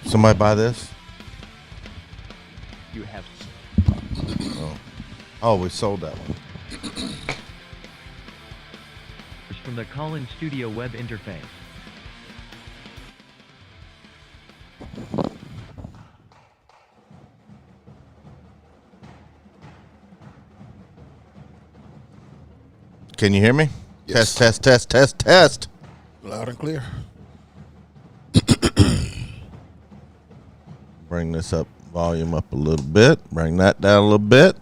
Somebody buy this? You have. Oh, we sold that one. From the Call-In Studio web interface. Can you hear me? Yes. Test. Loud and clear. Bring this up, volume up a little bit. Bring that down a little bit.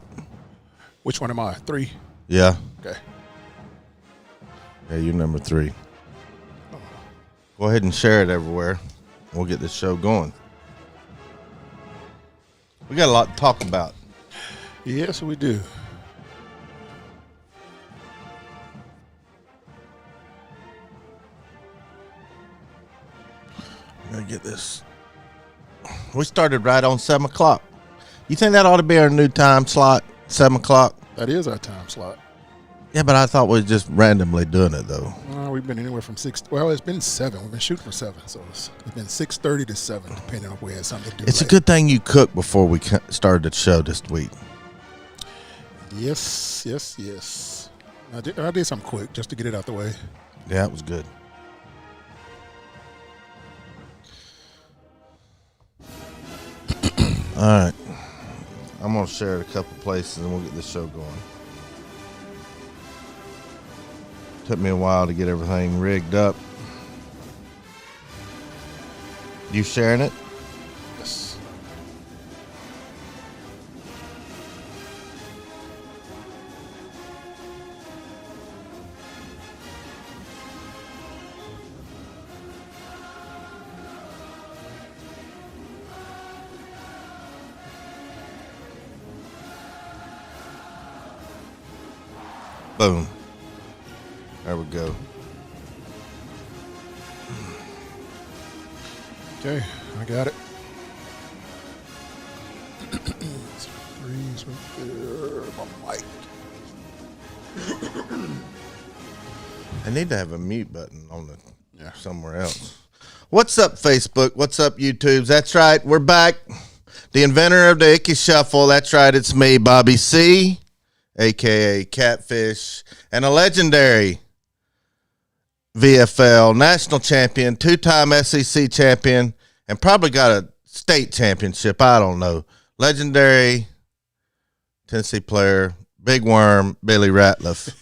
Which one am I? 3? Yeah. Okay. Yeah, you're number 3. Go ahead and share it everywhere. We'll get this show going. We got a lot to talk about. Yes, we do. I'm going to get this. We started right on 7 o'clock. You think that ought to be our new time slot, 7 o'clock? That is our time slot. Yeah, but I thought we were just randomly doing it, though. We've been anywhere from 6. Well, it's been 7. We've been shooting for 7, so it's been 6:30 to 7, depending on if we had something to do. It's later. a good thing you cooked before we started the show this week. Yes. I did something quick just to get it out the way. Yeah, it was good. All right. I'm going to share it a couple places and we'll get this show going. Took me a while to get everything rigged up. You sharing it? Yes. Boom. There we go. Okay, I got it. Freeze right there. My mic. I need to have a mute button on the somewhere else. What's up, Facebook? What's up, YouTubes? That's right, we're back. The inventor of the Icky Shuffle. That's right, it's me, Bobby C, a.k.a. Catfish, and a legendary VFL national champion, 2-time SEC champion, and probably got a state championship. I don't know. Legendary Tennessee player, Big Worm, Billy Ratliff.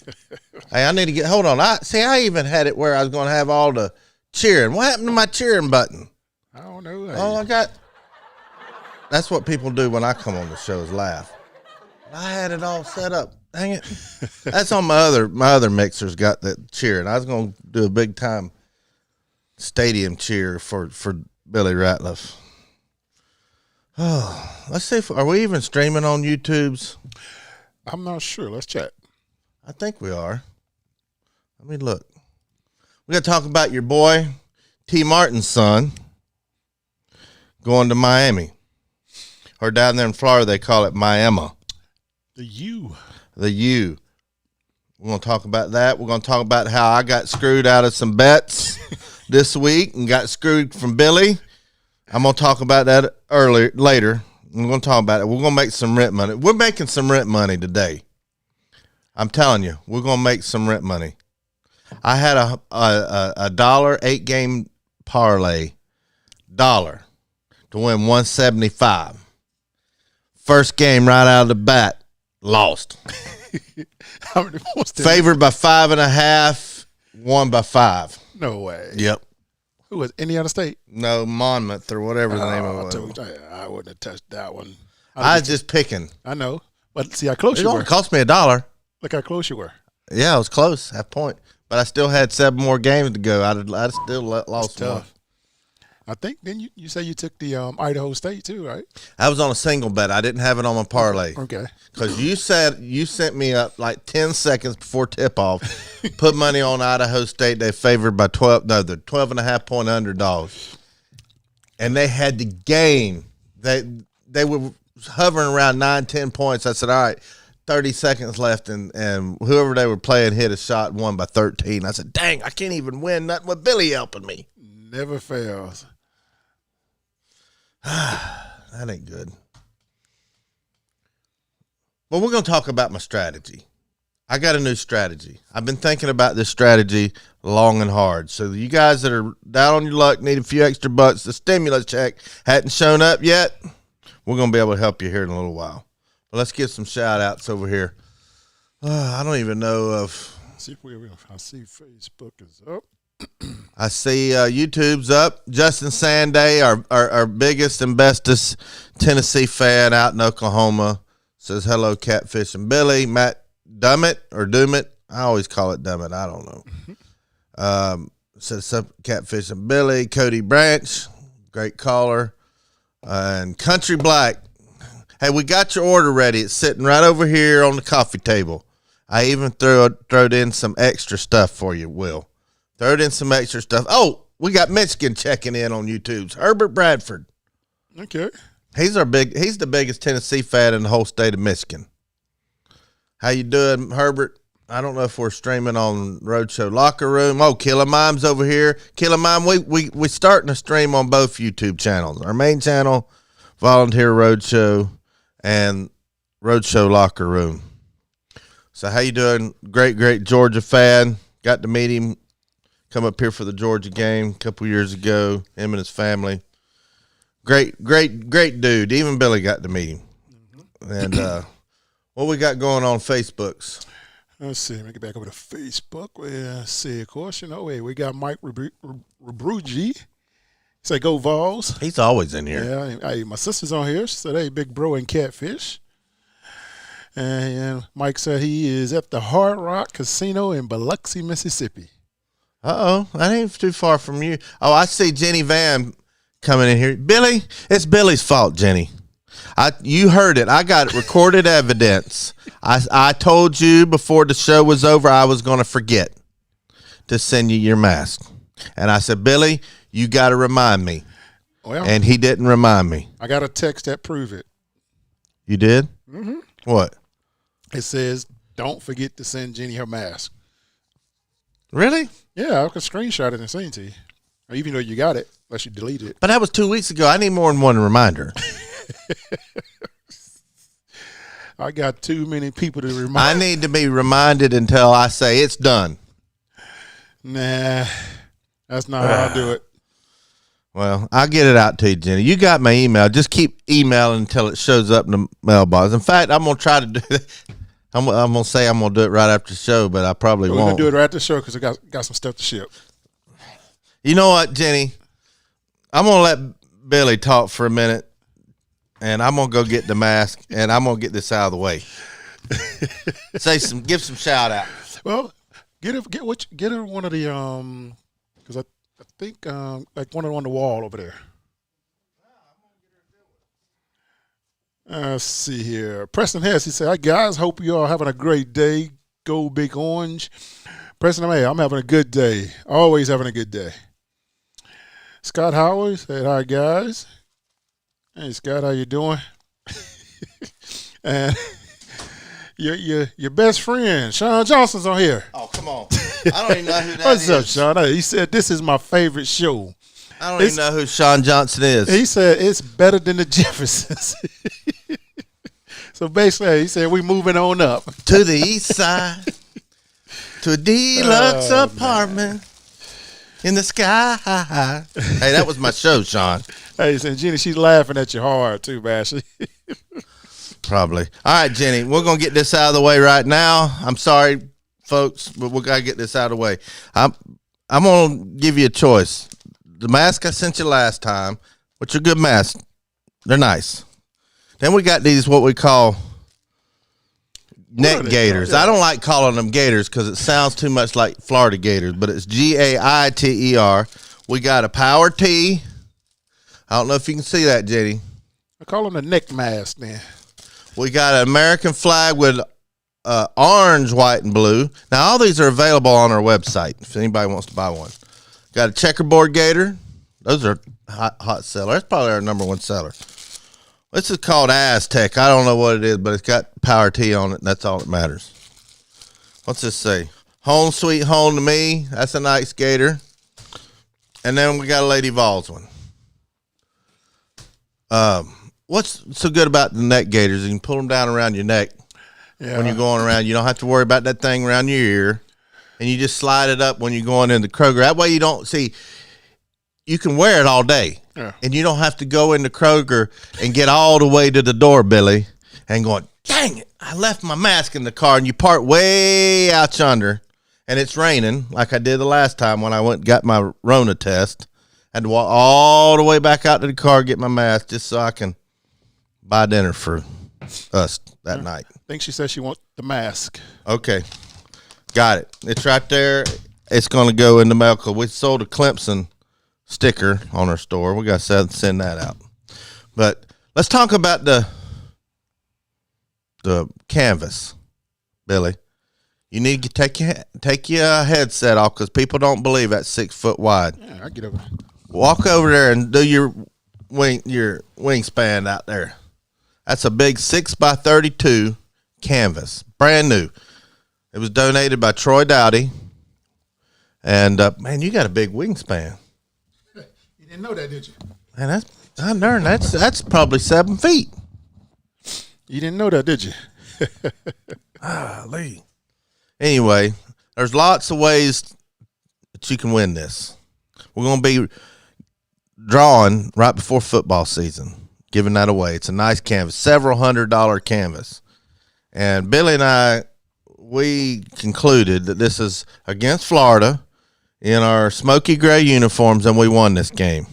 Hey, I need to get, hold on. I even had it where I was going to have all the cheering. What happened to my cheering button? I don't know. That's what people do when I come on the show is laugh. I had it all set up. Dang it. That's on my other mixer's got that cheer, and I was going to do a big time stadium cheer for Billy Ratliff. Oh, let's see are we even streaming on YouTube's? I'm not sure. Let's check. I think we are. Let me look. We got to talk about your boy, T. Martin's son, going to Miami. Or down there in Florida, they call it Miami. The U. The U. We're going to talk about that. We're going to talk about how I got screwed out of some bets this week and got screwed from Billy. I'm going to talk about that later. We're going to talk about it. We're going to make some rent money. We're making some rent money today. I'm telling you, we're going to make some rent money. I had a $1 8-game parlay, $1 to win 175. First game right out of the bat, lost. How many points did Favored by 5.5, won by 5. No way. Yep. Who was any other state? No, Monmouth or whatever the name of it was. I wouldn't have touched that one. I was just picking. I know. But see how close It you only were. cost me $1. Look how close you were. Yeah, I was close, half point. But I still had 7 more games to go. I'd still lost one. Tough. I think, then you say you took the Idaho State too, right? I was on a single bet. I didn't have it on my parlay. Okay. Because you sent me up like 10 seconds before tip-off, put money on Idaho State. They favored by 12. No, they're 12.5-point underdogs. And they had to gain. They were hovering around 9-10 points. I said, all right, 30 seconds left, and whoever they were playing hit a shot and won by 13. I said, dang, I can't even win nothing with Billy helping me. Never fails. That ain't good. Well, we're going to talk about my strategy. I got a new strategy. I've been thinking about this strategy long and hard. So you guys that are down on your luck, need a few extra bucks, the stimulus check hadn't shown up yet, we're going to be able to help you here in a little while. But let's get some shout-outs over here. I don't even know if... I see Facebook is up. I see YouTube's up. Justin Sanday, our biggest and bestest Tennessee fan out in Oklahoma, says, hello, Catfish and Billy. Matt Dummett or Doomit. I always call it Dummett. I don't know. Says Catfish and Billy. Cody Branch, great caller. And Country Black. Hey, we got your order ready. It's sitting right over here on the coffee table. I even throwed in some extra stuff for you, Will. Throwed in some extra stuff. Oh, we got Michigan checking in on YouTube's Herbert Bradford. Okay. He's the biggest Tennessee fan in the whole state of Michigan. How you doing, Herbert? I don't know if we're streaming on Roadshow Locker Room. Oh, Killer Mime's over here. Killer Mime, we starting to stream on both YouTube channels. Our main channel, Volunteer Roadshow, and Roadshow Locker Room. So how you doing? Great Georgia fan. Got to meet him. Come up here for the Georgia game a couple years ago. Him and his family. Great dude. Even Billy got to meet him. And what we got going on Facebooks? Let's see. Let me get back over to Facebook. Let's see. Of course, we got Mike Rabrugi. Say, go Vols. He's always in here. Yeah. Hey, my sister's on here. She said, hey, big bro and Catfish. And Mike said he is at the Hard Rock Casino in Biloxi, Mississippi. Uh-oh. That ain't too far from you. Oh, I see Jenny Van coming in here. Billy, it's Billy's fault, Jenny. You heard it. I got recorded evidence. I told you before the show was over I was going to forget to send you your mask. And I said, Billy, you got to remind me. Well, and he didn't remind me. I got a text that prove it. You did? Mm-hmm. What? It says, don't forget to send Jenny her mask. Really? Yeah, I could screenshot it and send it to you. Or even though you got it, unless you delete it. But that was 2 weeks ago. I need more than one reminder. I got too many people to remind. I need to be reminded until I say it's done. Nah, that's not how I do it. Well, I'll get it out to you, Jenny. You got my email. Just keep emailing until it shows up in the mailbox. In fact, I'm going to try to do it. I'm going to say I'm going to do it right after the show, but I probably won't. We're going to do it right after the show because I got some stuff to ship. You know what, Jenny? I'm going to let Billy talk for a minute, and I'm going to go get the mask, and I'm going to get this out of the way. Give some shout out. Well, get her one of the because I think like one on the wall over there. Let's see here. Preston Hess, he said, hi guys, hope you all having a great day. Go Big Orange. Preston, hey, I'm having a good day. Always having a good day. Scott Howard said, hi guys. Hey Scott, how you doing? And your best friend, Sean Johnson's on here. Oh, come on. I don't even know who that What's is. up, Sean? He said, this is my favorite show. I don't even know who Sean Johnson is. He said, it's better than the Jeffersons. So basically, he said, we moving on up. To the east side. To a deluxe apartment in the sky. Hey, that was my show, Sean. Hey, and Jenny, she's laughing at you hard too, Ashley. Probably. All right, Jenny, we're going to get this out of the way right now. I'm sorry, folks, but we got to get this out of the way. I'm going to give you a choice. The mask I sent you last time, which are good masks. They're nice. Then we got these, what we call neck gaiters. Yeah. I don't like calling them gators because it sounds too much like Florida Gators, but it's Gaiter. We got a Power T. I don't know if you can see that, Jenny. I call them a neck mask, man. We got an American flag with orange, white, and blue. Now, all these are available on our website if anybody wants to buy one. Got a checkerboard gator. Those are hot seller. That's probably our number one seller. This is called Aztec. I don't know what it is, but it's got Power T on it, and that's all that matters. What's this say? Home sweet home to me. That's a nice gator. And then we got a Lady Vols one. What's so good about the neck gaiters? You can pull them down around your neck when you're going around. You don't have to worry about that thing around your ear, and you just slide it up when you're going into Kroger. That way you don't see. You can wear it all day, and you don't have to go into Kroger and get all the way to the door, Billy, and going, dang it, I left my mask in the car, and you park way out yonder, and it's raining like I did the last time when I went and got my Rona test. I had to walk all the way back out to the car, get my mask, just so I can buy dinner for us that night. I think she said she wants the mask. Okay, got it. It's right there. It's going to go in the mail. We sold a Clemson sticker on our store. We got to send that out. But let's talk about the canvas, Billy. You need to take your headset off because people don't believe that's 6 foot wide. Yeah, I get over. Walk over there and do your wingspan out there. That's a big 6x32 canvas, brand new. It was donated by Troy Dowdy, and man, you got a big wingspan. You didn't know that, did you? Man, that's probably 7 feet. You didn't know that, did you? Golly. Anyway, there's lots of ways that you can win this. We're going to be drawing right before football season, giving that away. It's a nice canvas, several $100 canvas. And Billy and I, we concluded that this is against Florida in our smoky gray uniforms, and we won this game.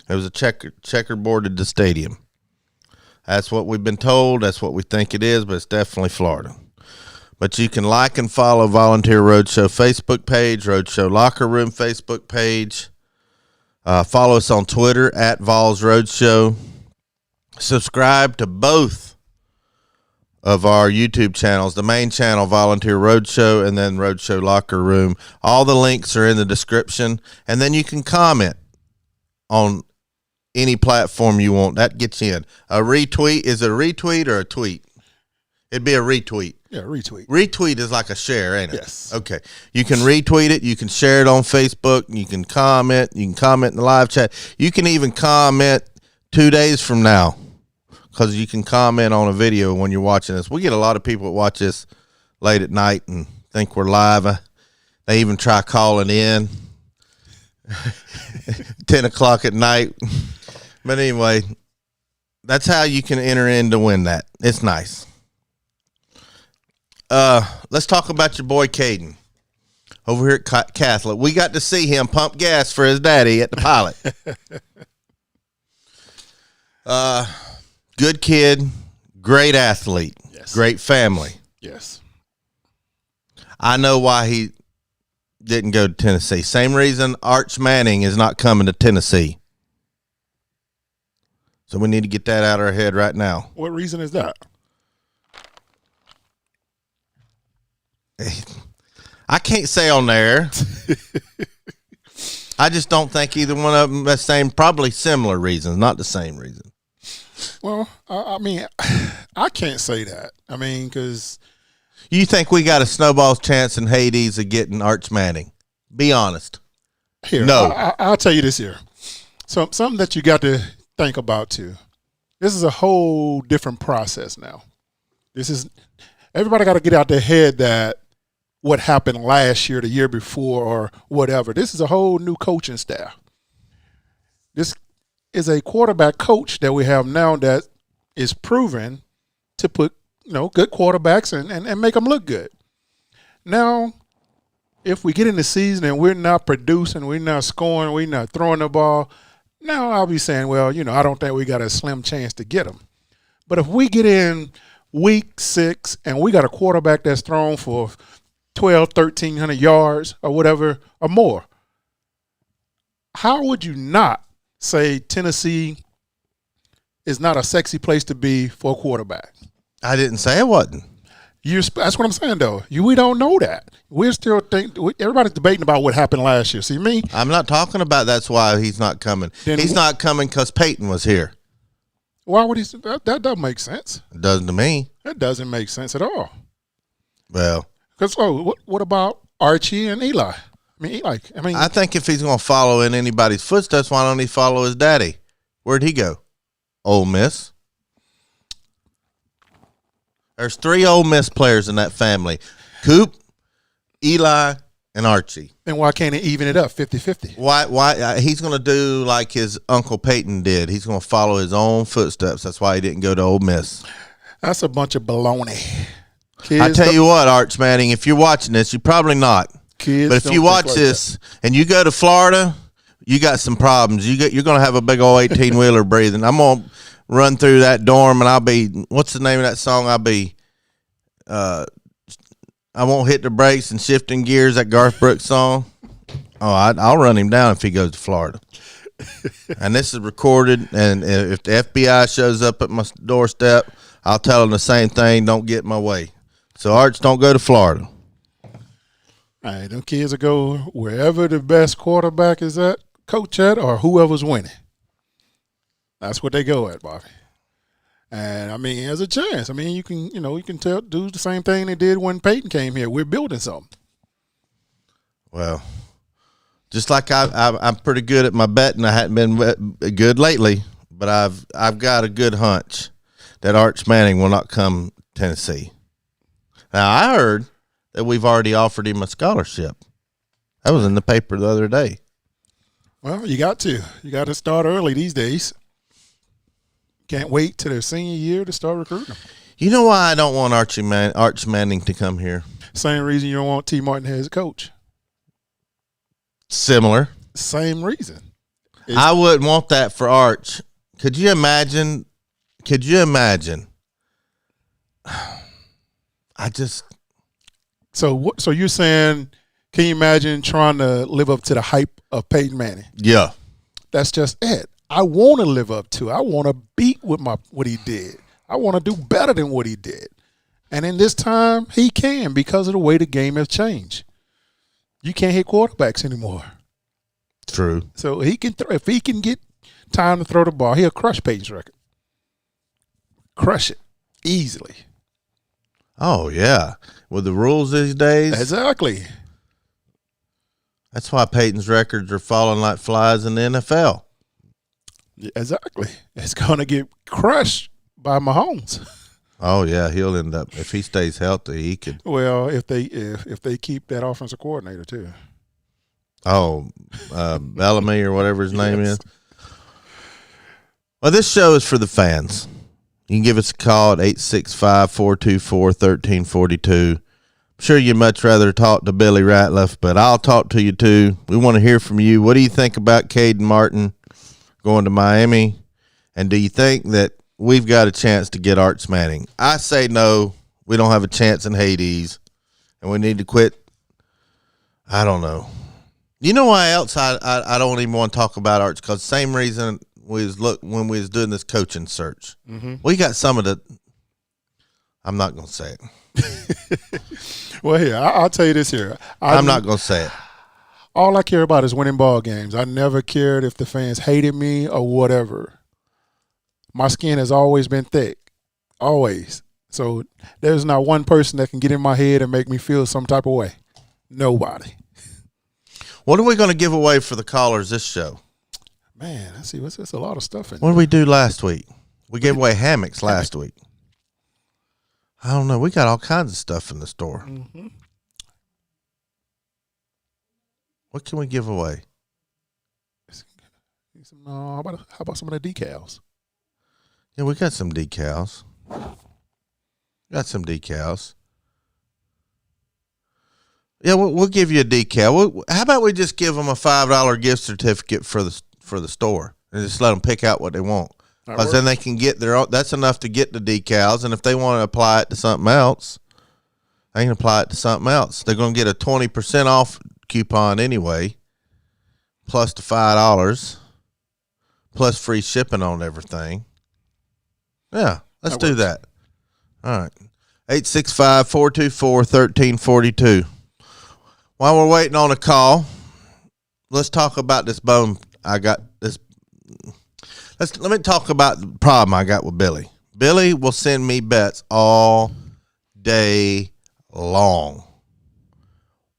It was a checkerboard at the stadium. That's what we've been told. That's what we think it is, but it's definitely Florida. But you can like and follow Volunteer Roadshow Facebook page, Roadshow Locker Room Facebook page. Follow us on Twitter at Vols Roadshow. Subscribe to both of our YouTube channels, the main channel, Volunteer Roadshow, and then Roadshow Locker Room. All the links are in the description. And then you can comment on any platform you want. That gets in. A retweet, is it a retweet or a tweet? It'd be a retweet. Yeah, retweet. Retweet is like a share, ain't it? Yes. Okay. You can retweet it. You can share it on Facebook. You can comment. You can comment in the live chat. You can even comment 2 days from now because you can comment on a video when you're watching this. We get a lot of people that watch this late at night and think we're live. They even try calling in 10 o'clock at night. But anyway, that's how you can enter in to win that. It's nice. Let's talk about your boy Kaden over here at Catholic. We got to see him pump gas for his daddy at the Pilot. Good kid, great athlete, yes. Great family. Yes. I know why he didn't go to Tennessee. Same reason Arch Manning is not coming to Tennessee. So we need to get that out of our head right now. What reason is that? I can't say on there. I just don't think either one of them the same, probably similar reasons, not the same reason. Well, I mean, I can't say that. I mean, because you think we got a snowball's chance in Hades of getting Arch Manning? Be honest. Here, no. I'll tell you this here. So something that you got to think about too. This is a whole different process now. Everybody got to get out their head that what happened last year, the year before, or whatever. This is a whole new coaching staff. This is a quarterback coach that we have now that is proven to put, good quarterbacks and make them look good. Now, if we get in the season and we're not producing, we're not scoring, we're not throwing the ball, now I'll be saying, well, I don't think we got a slim chance to get them. But if we get in week 6 and we got a quarterback that's thrown for 1,300 yards or whatever or more, how would you not say Tennessee is not a sexy place to be for a quarterback? I didn't say it wasn't. That's what I'm saying, though. We don't know that. We're still everybody's debating about what happened last year. See me? I'm not talking about that's why he's not coming. He's not coming because Peyton was here. Why would he? That doesn't make sense. It doesn't to me. That doesn't make sense at all. Well, because what about Archie and Eli? I think if he's going to follow in anybody's footsteps, why don't he follow his daddy? Where'd he go? Ole Miss. There's 3 Ole Miss players in that family. Coop, Eli, and Archie. Then why can't he even it up 50-50? Why he's going to do like his Uncle Peyton did. He's going to follow his own footsteps. That's why he didn't go to Ole Miss. That's a bunch of baloney. I tell you what, Arch Manning, if you're watching this, you're probably not. Kids but if you watch this and you go to Florida, you got some problems. You're going to have a big old 18-wheeler breathing. I'm going to run through that dorm, and I'll be, what's the name of that song? I won't hit the brakes and shifting gears, that Garth Brooks song. Oh, I'll run him down if he goes to Florida. And this is recorded, and if the FBI shows up at my doorstep, I'll tell them the same thing, don't get in my way. So, Arch, don't go to Florida. All right, them kids will go wherever the best quarterback is at, coach at, or whoever's winning. That's what they go at, Bobby. And, I mean, there's a chance. I mean, you can do the same thing they did when Peyton came here. We're building something. Well, just like I'm pretty good at my betting. I hadn't been good lately, but I've got a good hunch that Arch Manning will not come to Tennessee. Now, I heard that we've already offered him a scholarship. That was in the paper the other day. Well, you got to. You got to start early these days. Can't wait till their senior year to start recruiting them. You know why I don't want Arch Manning to come here? Same reason you don't want T. Martin as a coach. Similar. Same reason. I wouldn't want that for Arch. Could you imagine? So you're saying, can you imagine trying to live up to the hype of Peyton Manning? Yeah. That's just it. I want to live up to. I want to beat what he did. I want to do better than what he did. And in this time, he can because of the way the game has changed. You can't hit quarterbacks anymore. True. So he can if he can get time to throw the ball, he'll crush Peyton's record. Crush it easily. Oh, yeah. With the rules these days. Exactly. That's why Peyton's records are falling like flies in the NFL. Exactly. It's going to get crushed by Mahomes. Oh, yeah. He'll end up, if he stays healthy, he could. Well, if they keep that offensive coordinator, too. Oh, Bellamy or whatever his name is. Well, this show is for the fans. You can give us a call at 865-424-1342. I'm sure you'd much rather talk to Billy Ratliff, but I'll talk to you too. We want to hear from you. What do you think about Kaden Martin going to Miami? And do you think that we've got a chance to get Arch Manning? I say no. We don't have a chance in Hades, and we need to quit. I don't know. You know why else I don't even want to talk about Arch? Because same reason when we was doing this coaching search. Mm-hmm. We got some of the – I'm not going to say it. Well, here, I'll tell you this here. I'm not going to say it. All I care about is winning ball games. I never cared if the fans hated me or whatever. My skin has always been thick, always. So there's not one person that can get in my head and make me feel some type of way. Nobody. What are we going to give away for the callers this show? Man, let's see. There's a lot of stuff in What did we do last week? We gave away hammocks last week. I don't know. We got all kinds of stuff in the store. Mm-hmm. What can we give away? How about some of the decals? Yeah, we got some decals. Yeah, we'll give you a decal. How about we just give them a $5 gift certificate for the store and just let them pick out what they want? Because then they can get their own. That's enough to get the decals, and if they want to apply it to something else, they can apply it to something else. They're going to get a 20% off coupon anyway, plus the $5, plus free shipping on everything. Yeah, let's do that. All right. 865-424-1342. While we're waiting on a call, let's talk about this bone. I got this. Let me talk about the problem I got with Billy. Billy will send me bets all day long.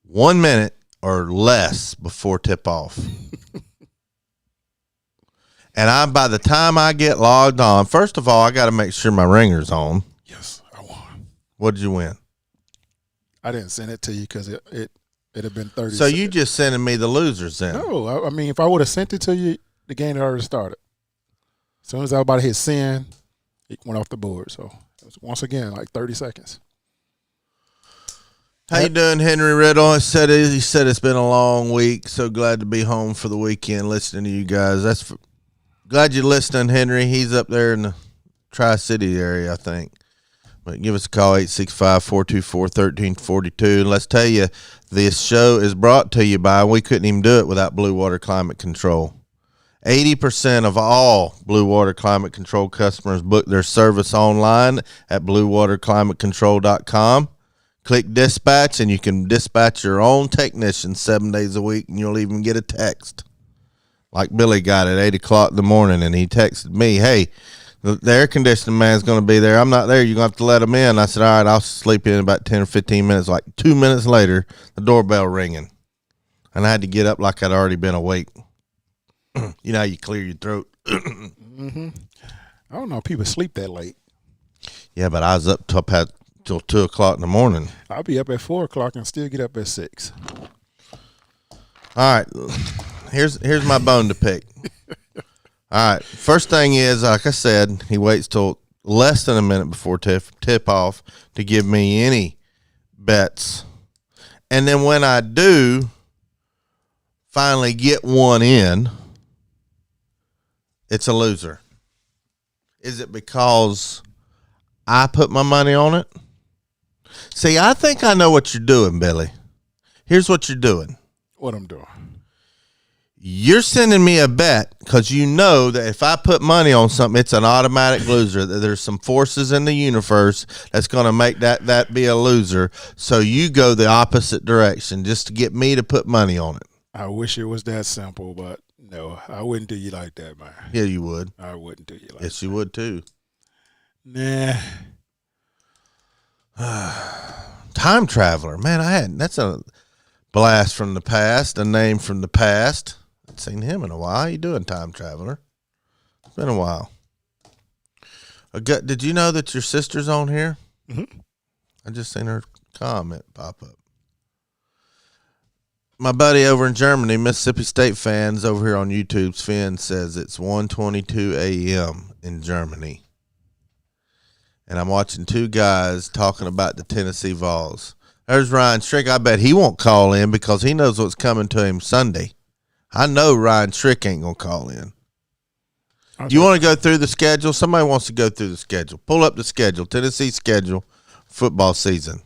1 minute or less before tip off. And by the time I get logged on, first of all, I got to make sure my ringer's on. Yes, I won. What did you win? I didn't send it to you because it had been 30 So you just sending me the losers then? No, I mean, if I would have sent it to you, the game had already started. As soon as I was about to hit send, it went off the board. So it was, once again, like 30 seconds. How you doing, Henry Riddle? He said it's been a long week. So glad to be home for the weekend listening to you guys. Glad you're listening, Henry. He's up there in the Tri-City area, I think. But give us a call, 865-424-1342. And let's tell you, this show is brought to you by, we couldn't even do it without Blue Water Climate Control. 80% of all Blue Water Climate Control customers book their service online at bluewaterclimatecontrol.com. Click dispatch, and you can dispatch your own technician 7 days a week, and you'll even get a text. Like Billy got at 8 o'clock in the morning, and he texted me, hey, the air conditioning man's going to be there. I'm not there. You're going to have to let him in. I said, all right, I'll sleep in about 10 or 15 minutes. Like 2 minutes later, the doorbell ringing. And I had to get up like I'd already been awake. You know how you clear your throat. Mm-hmm. I don't know. People sleep that late. Yeah, but I was up till 2 o'clock in the morning. I'll be up at 4 o'clock and still get up at 6. All right. Here's my bone to pick. All right. First thing is, like I said, he waits till less than a minute before tip off to give me any bets. And then when I do finally get one in, it's a loser. Is it because I put my money on it? See, I think I know what you're doing, Billy. Here's what you're doing. What I'm doing? You're sending me a bet because you know that if I put money on something, it's an automatic loser. That there's some forces in the universe that's going to make that be a loser. So you go the opposite direction just to get me to put money on it. I wish it was that simple, but no, I wouldn't do you like that, man. Yeah, you would. I wouldn't do you like that. Yes, you would too. Nah. Time Traveler. Man, that's a blast from the past, a name from the past. I've seen him in a while. How you doing, Time Traveler? It's been a while. Did you know that your sister's on here? Mm-hmm. I just seen her comment pop up. My buddy over in Germany, Mississippi State fans over here on YouTube, Finn says it's 1:22 a.m. in Germany. And I'm watching two guys talking about the Tennessee Vols. There's Ryan Strick. I bet he won't call in because he knows what's coming to him Sunday. I know Ryan Strick ain't going to call in. Do you want to go through the schedule? Somebody wants to go through the schedule. Pull up the schedule, Tennessee schedule, football season.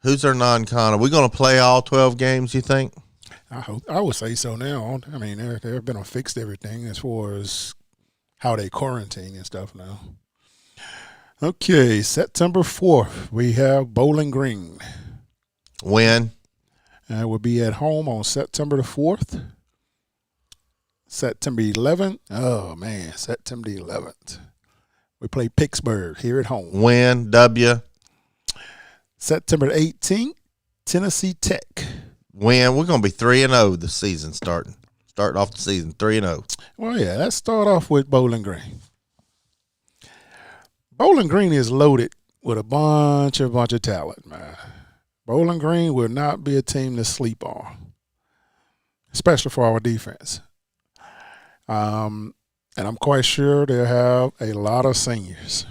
Who's our non-con? Are we going to play all 12 games, you think? I would say so now. I mean, they've been fixed everything as far as how they quarantine and stuff now. Okay, September 4th, we have Bowling Green. When? And we'll be at home on September the 4th. September 11th. Oh, man, September the 11th. We play Pittsburgh here at home. When? W? September 18th, Tennessee Tech. When? We're going to be 3-0 this season starting. Starting off the season, 3-0. Well, yeah, let's start off with Bowling Green. Bowling Green is loaded with a bunch of talent, man. Bowling Green will not be a team to sleep on, especially for our defense. And I'm quite sure they'll have a lot of seniors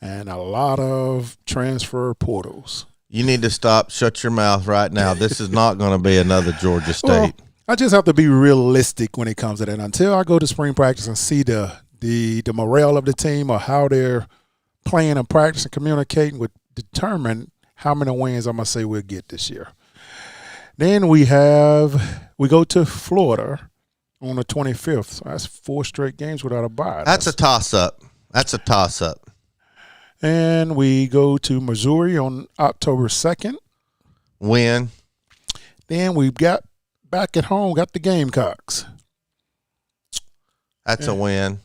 and a lot of transfer portals. You need to stop. Shut your mouth right now. This is not going to be another Georgia State. Well, I just have to be realistic when it comes to that. Until I go to spring practice and see the morale of the team or how they're playing and practicing, communicating would determine how many wins I'm going to say we'll get this year. Then we go to Florida on the 25th. So that's 4 straight games without a bye. That's a toss-up. And we go to Missouri on October 2nd. When? Then we've got back at home, got the Gamecocks. That's a win.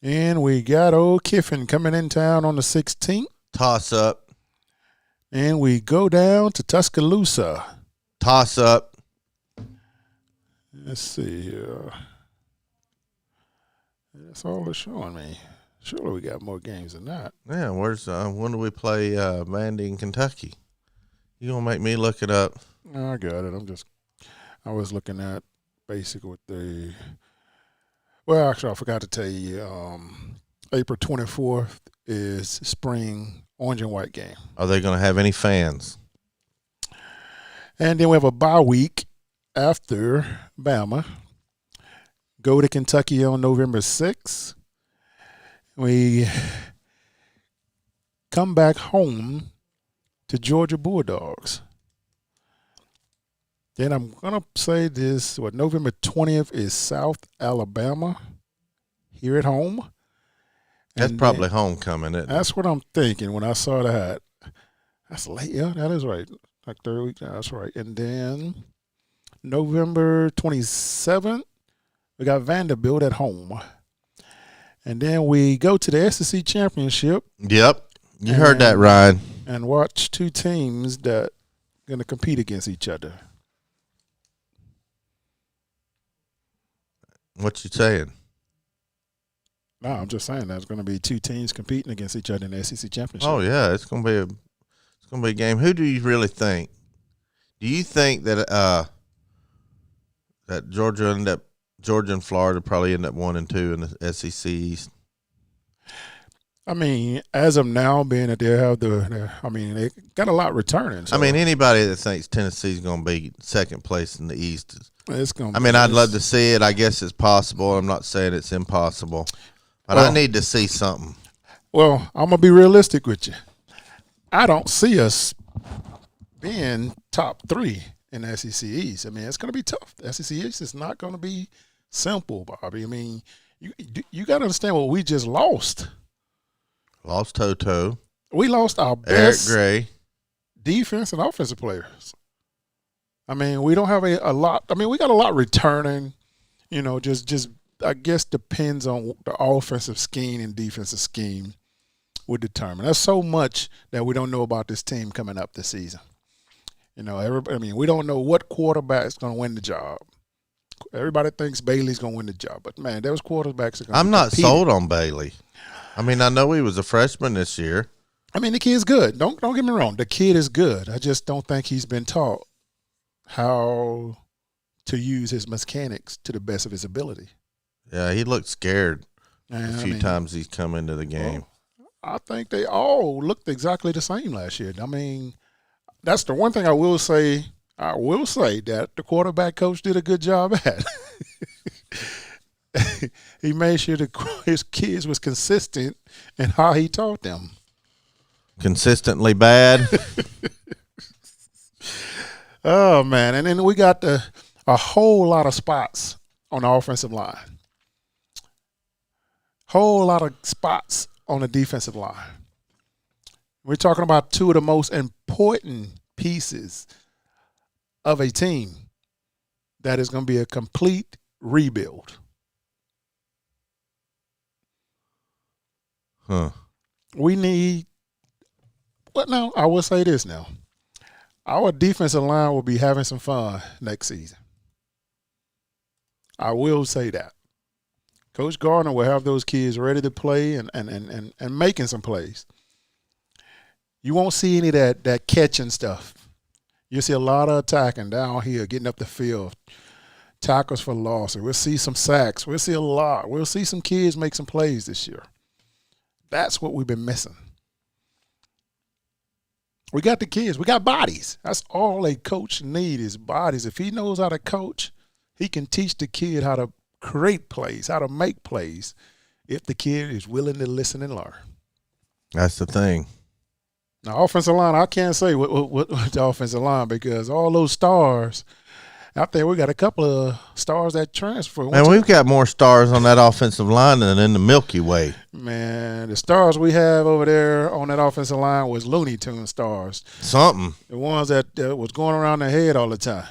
And we got old Kiffin coming in town on the 16th. Toss-up. And we go down to Tuscaloosa. toss up. Let's see here. That's all it's showing me. Surely we got more games than that. Yeah, where's when do we play Vandy in Kentucky? You gonna make me look it up? No, I got it. I was looking at basically what well, actually, I forgot to tell you, April 24th is spring orange and white game. Are they gonna have any fans? And then we have a bye week after Bama. Go to Kentucky on November 6th. We come back home to Georgia Bulldogs. Then I'm going to say this, November 20th is South Alabama here at home. That's And probably homecoming, isn't it? that's what I'm thinking when I saw that. That's late. Yeah, that is right. Like third week. That's right. And then November 27th, we got Vanderbilt at home. And then we go to the SEC Championship. Yep. You heard that, Ryan. And watch two teams that are going to compete against each other. What you saying? No, I'm just saying there's going to be two teams competing against each other in the SEC Championship. Oh yeah, it's gonna be a game. Who do you really think? Do you think that that Georgia and Florida probably end up 1 and 2 in the SEC East? I mean, as of now, being that they have they got a lot returning. So I mean, anybody that thinks Tennessee's going to be second place in the East, it's going. I'd love to see it. I guess it's possible. I'm not saying it's impossible, but I need to see something. Well, I'm gonna be realistic with you. I don't see us being top 3 in the SEC East. I mean, it's going to be tough. The SEC East is not going to be simple, Bobby. I mean, you got to understand what we just lost. Lost Toto. We lost our Eric best Gray. defense and offensive players. I mean, we don't have a lot. I mean, we got a lot returning. You know, just I guess depends on the offensive scheme and defensive scheme would determine. There's so much that we don't know about this team coming up this season. You know, we don't know what quarterback's going to win the job. Everybody thinks Bailey's going to win the job, but man, those quarterbacks are going to. I'm not sold on Bailey. I mean, I know he was a freshman this year. I mean, the kid's good. Don't get me wrong. The kid is good. I just don't think he's been taught how to use his mechanics to the best of his ability. Yeah, he looked scared a few times he's come into the game. Well, I think they all looked exactly the same last year. I mean, that's the one thing I will say. I will say that the quarterback coach did a good job at. He made sure his kids was consistent in how he taught them. Consistently bad. Oh, man. And then we got a whole lot of spots on the offensive line. Whole lot of spots on the defensive line. We're talking about two of the most important pieces of a team that is going to be a complete rebuild. Huh. We need – well, no, I will say this now. Our defensive line will be having some fun next season. I will say that. Coach Gardner will have those kids ready to play and making some plays. You won't see any of that catching stuff. You'll see a lot of attacking down here, getting up the field, tackles for loss. We'll see some sacks. We'll see a lot. We'll see some kids make some plays this year. That's what we've been missing. We got the kids. We got bodies. That's all a coach need is bodies. If he knows how to coach, he can teach the kid how to create plays, how to make plays, if the kid is willing to listen and learn. That's the thing. Now, offensive line, I can't say what the offensive line because all those stars out there, we got a couple of stars that transfer. Man, we've got more stars on that offensive line than in the Milky Way. Man, the stars we have over there on that offensive line was Looney Tune stars. Something. The ones that was going around their head all the time.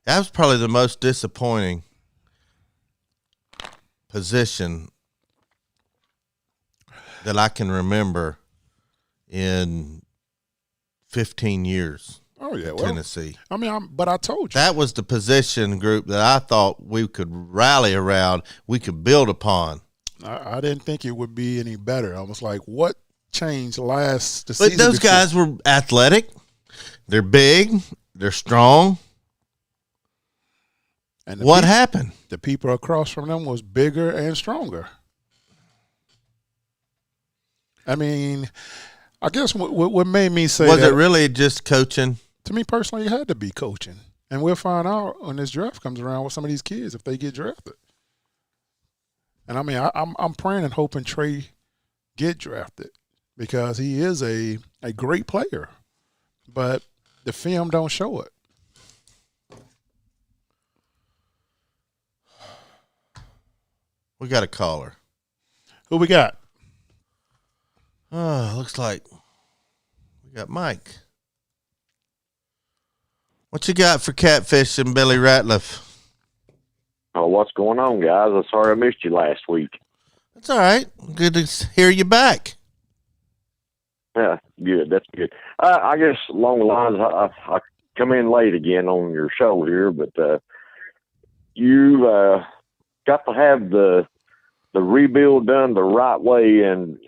That was probably the most disappointing position that I can remember in 15 years. Oh yeah, well, Tennessee. I mean, but I told you That was the position group that I thought we could rally around, we could build upon. I didn't think it would be any better. I was like, what changed the But season? those before? guys were athletic. They're big. They're strong. And What happened? The people across from them was bigger and stronger. I mean, I guess what made me say Was that, it really just coaching? to me personally, it had to be coaching. And we'll find out when this draft comes around with some of these kids if they get drafted. And I mean, I'm praying and hoping Trey get drafted because he is a great player, but the film don't show it. We got a caller. Who we got? Oh, looks like we got Mike. What you got for Catfish and Billy Ratliff? Oh, what's going on, guys? I'm sorry I missed you last week. That's all right. Good to hear you back. Yeah, good. That's good. I guess along the lines, I come in late again on your show here, but you got to have the rebuild done the right way, and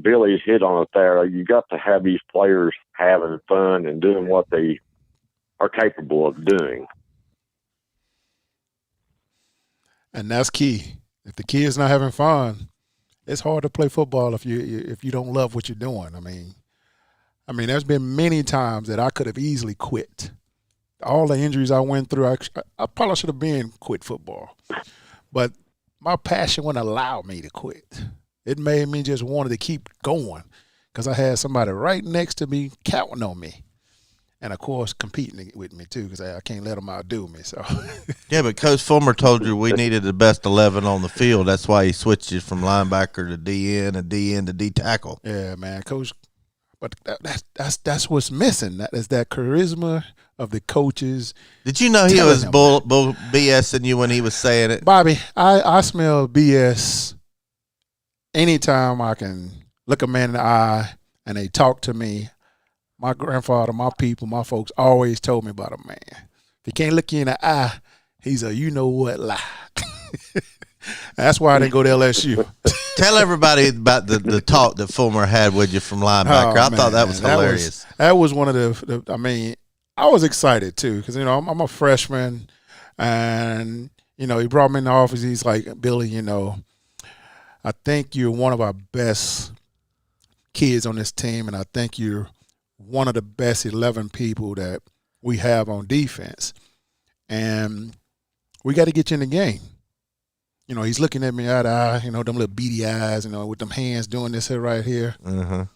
Billy's hit on it there. You got to have these players having fun and doing what they are capable of doing. And that's key. If the kid's not having fun, it's hard to play football if you don't love what you're doing. I mean, there's been many times that I could have easily quit. All the injuries I went through, I probably should have been quit football. But my passion wouldn't allow me to quit. It made me just wanted to keep going because I had somebody right next to me counting on me. And, of course, competing with me, too, because I can't let them outdo me. So, Yeah, but Coach Fulmer told you we needed the best 11 on the field. That's why he switched you from linebacker to DN and DN to D tackle. yeah, man, Coach. But that's what's missing. That is that charisma of the coaches. Did you know he Telling was them. bull BSing you when he was saying it? Bobby, I smell BS anytime I can look a man in the eye and they talk to me. My grandfather, my people, my folks always told me about a man. If he can't look you in the eye, he's a you-know-what lie. That's why I didn't go to LSU. Tell everybody about the talk that Fulmer had with you from linebacker. I thought that was hilarious. That was one of the I mean, I was excited, too, because, I'm a freshman, and, he brought me in the office. He's like, Billy, I think you're one of our best kids on this team, and I think you're one of the best 11 people that we have on defense. And we got to get you in the game. He's looking at me eye to eye, them little beady eyes, with them hands doing this here right here. Uh-huh.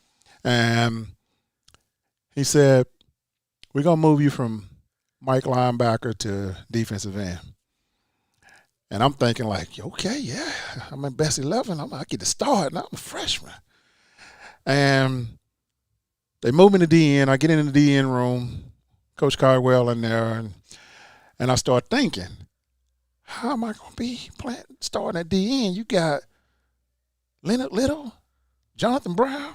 And he said, we're going to move you from Mike linebacker to defensive end. And I'm thinking like, okay, yeah, I'm in best 11. I get to start, and I'm a freshman. And they move me to DN. I get in the DN room, Coach Cardwell in there, and I start thinking, how am I going to be starting at DN? You got Leonard Little, Jonathan Brown,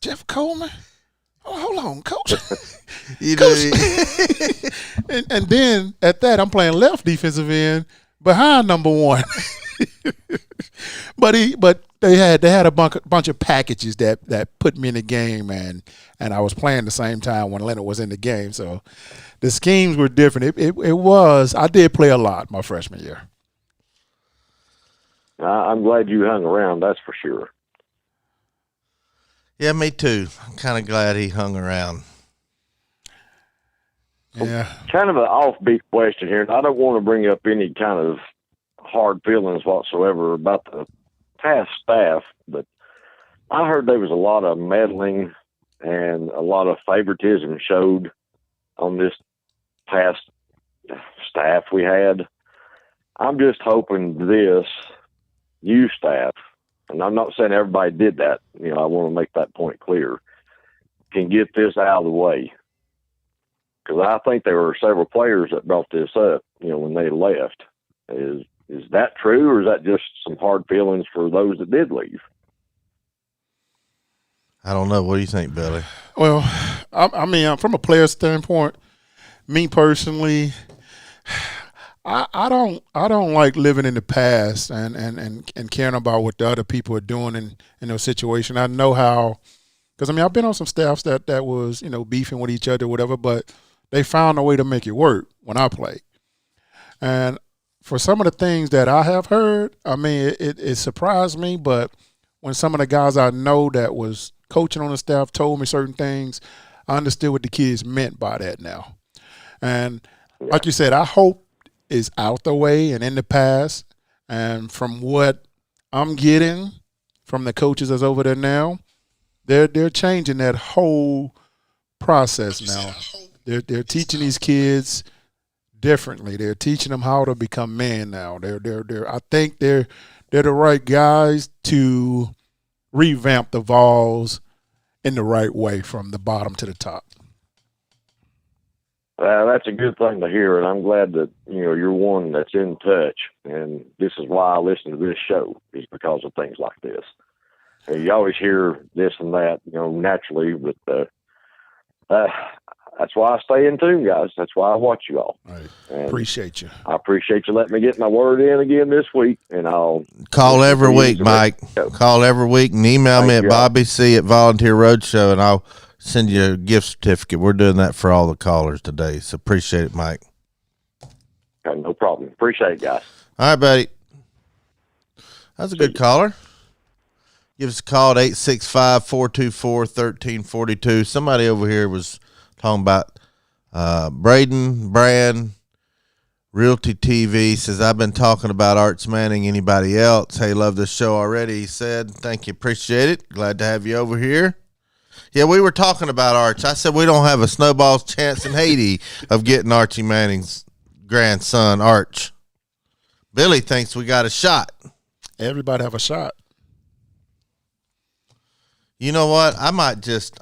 Jeff Coleman. Oh, hold on, Coach. Coach. and then at that, I'm playing left defensive end behind number one. But they had a bunch of packages that put me in the game, and I was playing the same time when Leonard was in the game. So the schemes were different. It was. I did play a lot my freshman year. I'm glad you hung around, that's for sure. Yeah, me too. I'm kind of glad he hung around. Yeah. Kind of an offbeat question here, and I don't want to bring up any kind of hard feelings whatsoever about the past staff, but I heard there was a lot of meddling and a lot of favoritism showed on this past staff we had. I'm just hoping this new staff, and I'm not saying everybody did that, I want to make that point clear, can get this out of the way. Because I think there were several players that brought this up, when they left. Is that true, or is that just some hard feelings for those that did leave? I don't know. What do you think, Billy? Well, I mean, from a player standpoint, me personally, I don't like living in the past and caring about what the other people are doing in those situations. I know how, because I mean I've been on some staffs that was beefing with each other or whatever, but they found a way to make it work when I played. And for some of the things that I have heard, I mean it surprised me, but when some of the guys I know that was coaching on the staff told me certain things, I understood what the kids meant by that now. And like you said, I hope is out the way and in the past. And from what I'm getting from the coaches that's over there now, they're changing that whole process now. They're teaching these kids differently. They're teaching them how to become men now. I think they're the right guys to revamp the Vols in the right way from the bottom to the top. That's a good thing to hear, and I'm glad that you're one that's in touch. And this is why I listen to this show, is because of things like this. And you always hear this and that, naturally, but that's why I stay in tune, guys. That's why I watch you all. Right. Appreciate you. I appreciate you letting me get my word in again this week, and I'll call every week, Mike. Call every week and email me at bobbyc@Volunteer Roadshow, and I'll send you a gift certificate. We're doing that for all the callers today, so appreciate it, Mike. Okay, no problem. Appreciate it, guys. All right, buddy. That's a good caller. Give us a call at 865-424-1342. Somebody over here was talking about Braden Brand, Realty TV. Says, I've been talking about Arch Manning. Anybody else? Hey, love this show already, he said. Thank you. Appreciate it. Glad to have you over here. Yeah, we were talking about Arch. I said we don't have a snowball's chance in Haiti of getting Archie Manning's grandson, Arch. Billy thinks we got a shot. Everybody have a shot. You know what? I might just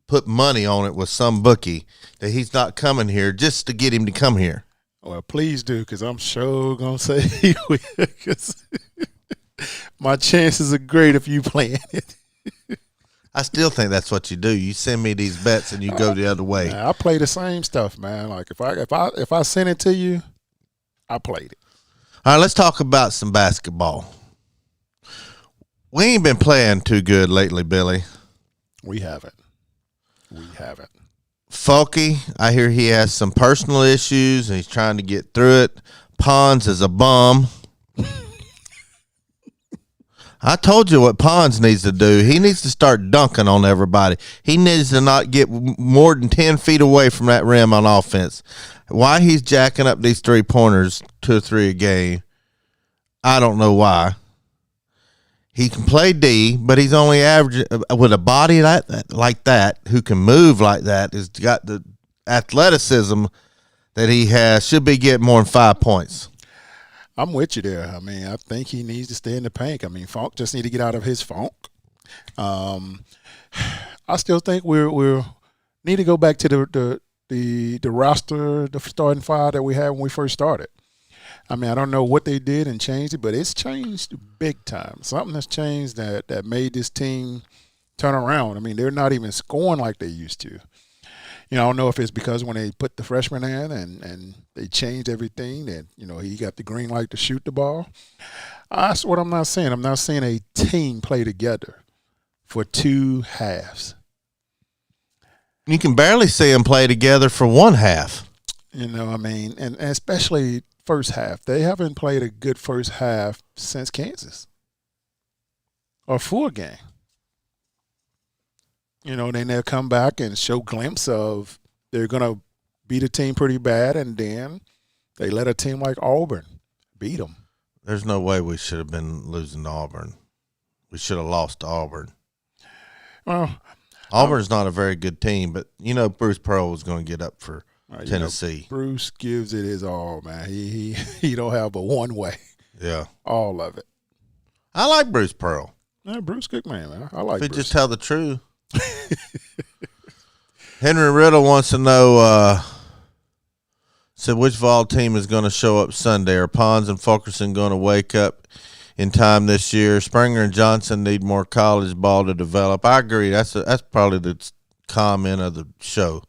put money on it with some bookie that he's not coming here just to get him to come here. Well, please do, because I'm sure going to say he will. My chances are great if you plan it. I still think that's what you do. You send me these bets and you go the other way. I play the same stuff, man. Like if I send it to you, I played it. All right, let's talk about some basketball. We ain't been playing too good lately, Billy. We haven't. Fulky, I hear he has some personal issues and he's trying to get through it. Pons is a bum. I told you what Pons needs to do. He needs to start dunking on everybody. He needs to not get more than 10 feet away from that rim on offense. Why he's jacking up these 3-pointers, 2 or 3 a game, I don't know why. He can play D, but he's only average with a body like that, who can move like that, has got the athleticism that he has, should be getting more than 5 points. I'm with you there. I mean, I think he needs to stay in the paint. I mean, Funk just need to get out of his funk. I still think we need to go back to the roster, the starting 5 that we had when we first started. I mean, I don't know what they did and changed it, but it's changed big time. Something has changed that made this team turn around. I mean, they're not even scoring like they used to. I don't know if it's because when they put the freshman in and they changed everything that, he got the green light to shoot the ball. That's what I'm not saying. I'm not saying a team play together for 2 halves. You can barely see them play together for 1 half. I mean, and especially first half. They haven't played a good first half since Kansas or full game. Then they'll come back and show glimpse of they're going to beat a team pretty bad, and then they let a team like Auburn beat them. There's no way we should have been losing to Auburn. We should have lost to Auburn. Well, Auburn's not a very good team, but Bruce Pearl was going to get up for Tennessee. Bruce gives it his all, man. He don't have but one way. Yeah, all of it. I like Bruce Pearl. Yeah, Bruce good man. I like. If we Bruce. just tell the truth. Henry Riddle wants to know, said which Vol team is going to show up Sunday? Are Pons and Fulkerson going to wake up in time this year? Springer and Johnson need more college ball to develop. I agree. That's probably the comment of the show.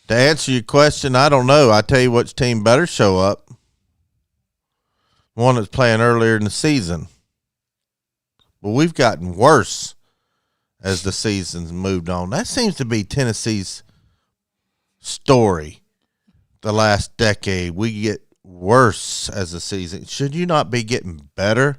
To answer your question, I don't know. I tell you which team better show up. One that's playing earlier in the season. But we've gotten worse as the season's moved on. That seems to be Tennessee's story the last decade. We get worse as the season. Should you not be getting better?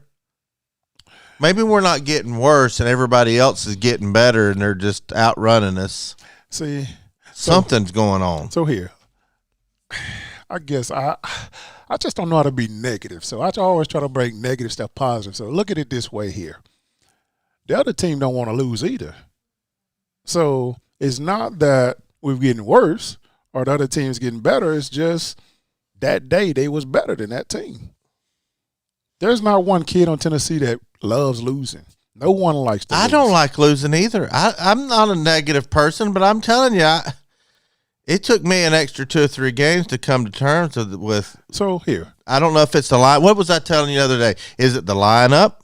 Maybe we're not getting worse and everybody else is getting better and they're just outrunning us. See, something's going on. So here, I guess I just don't know how to be negative. So I always try to break negative stuff positive. So look at it this way here. The other team don't want to lose either. So it's not that we're getting worse or the other team's getting better. It's just that day they was better than that team. There's not one kid on Tennessee that loves losing. No one likes to lose. I don't like losing either. I'm not a negative person, but I'm telling you, it took me an extra 2 or 3 games to come to terms with. So here. I don't know if it's the line. What was I telling you the other day? Is it the lineup?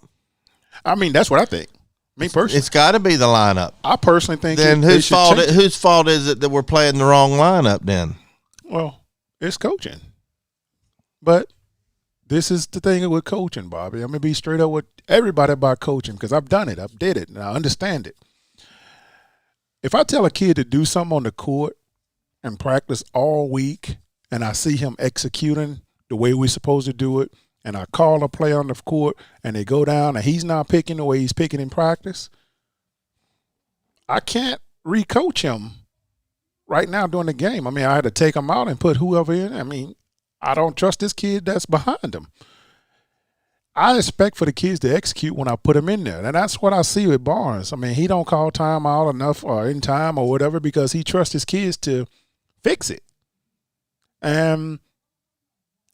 I mean, that's what I think. Me personally. It's got to be the lineup. I personally think then whose fault is it that we're playing the wrong lineup then? Well, it's coaching. But this is the thing with coaching, Bobby. I'm going to be straight up with everybody about coaching because I've done it. I've did it, and I understand it. If I tell a kid to do something on the court and practice all week and I see him executing the way we're supposed to do it, and I call a play on the court and they go down and he's not picking the way he's picking in practice, I can't re-coach him right now during the game. I mean, I had to take him out and put whoever in. I mean, I don't trust this kid that's behind him. I expect for the kids to execute when I put them in there. And that's what I see with Barnes. I mean, he don't call timeout enough or in time or whatever because he trusts his kids to fix it. And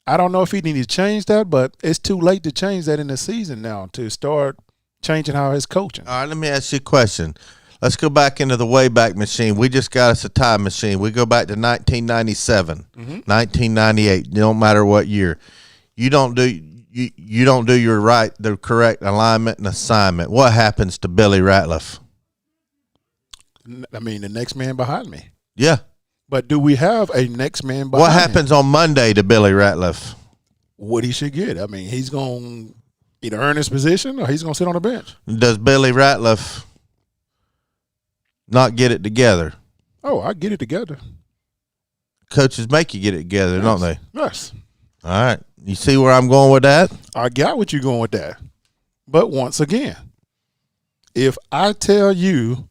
I don't know if he needs to change that, but it's too late to change that in the season now to start changing how he's coaching. All right, let me ask you a question. Let's go back into the Wayback Machine. We just got us a time machine. We go back to 1997, 1998. No matter what year, you don't do the correct alignment and assignment. What happens to Billy Ratliff? I mean, the next man behind me. Yeah. But do we have a next man behind What happens on Monday to Billy Ratliff? What he should get. I mean, he's going to either earn his position or he's going to sit on the bench. Does Billy Ratliff not get it together? Oh, I get it together. Coaches make you get it together, Yes. don't they? Yes. All right. You see where I'm going with that? I got what you're going with that. But once again, if I tell you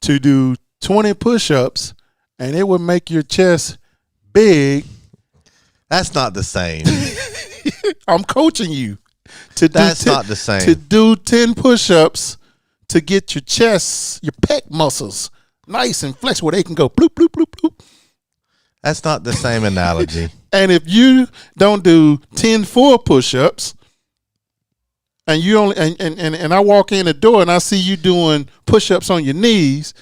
to do 20 push-ups and it would make your chest big, that's not the same. I'm coaching you to do That's not the same. to do 10 push-ups to get your chest, your pec muscles nice and flexible. They can go bloop, bloop, bloop, bloop. That's not the same analogy. And if you don't do 10 full push-ups and you only and I walk in the door and I see you doing push-ups on your knees,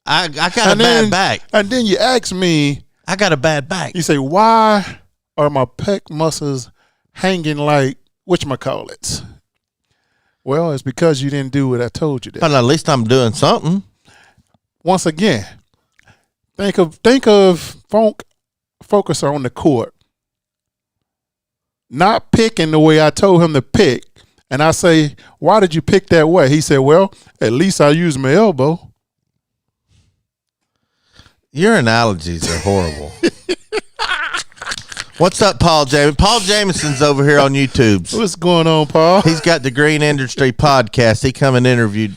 I got a bad back. And then you ask me, I got a bad back. you say, why are my pec muscles hanging like whatchamacallits? Well, it's because you didn't do what I told you to. But at least I'm doing something. Once again, think of Focuser on the court not picking the way I told him to pick, and I say, why did you pick that way? He said, well, at least I used my elbow. Your analogies are horrible. What's up, Paul Jameson? Paul Jameson's over here on YouTube. What's going on, Paul? He's got the Green Industry Podcast. He come and interviewed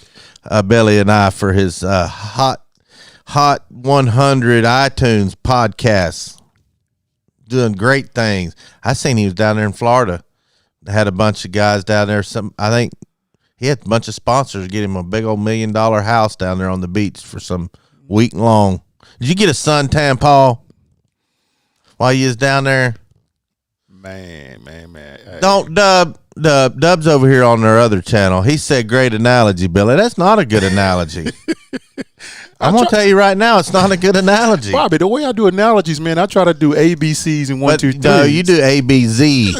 Billy and I for his Hot 100 iTunes podcast. Doing great things. I seen he was down there in Florida. Had a bunch of guys down there. I think he had a bunch of sponsors get him a big old $1 million house down there on the beach for some week long. Did you get a suntan, Paul, while you was down there? Man. Hey. Don't Dub's over here on their other channel. He said, great analogy, Billy. That's not a good analogy. I'm going to tell you right now, it's not a good analogy. Bobby, the way I do analogies, man, I try to do ABCs and 1, 2, 3. No, you do ABZ.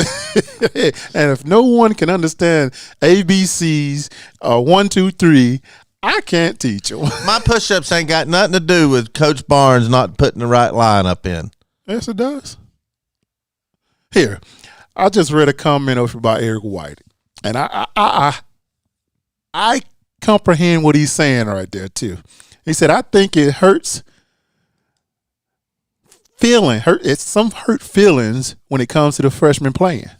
And if no one can understand ABCs, 1, 2, 3, I can't teach them. My push-ups ain't got nothing to do with Coach Barnes not putting the right lineup in. Yes, it does. Here, I just read a comment over by Eric White, and I comprehend what he's saying right there too. He said, I think it hurts it's some hurt feelings when it comes to the freshman playing.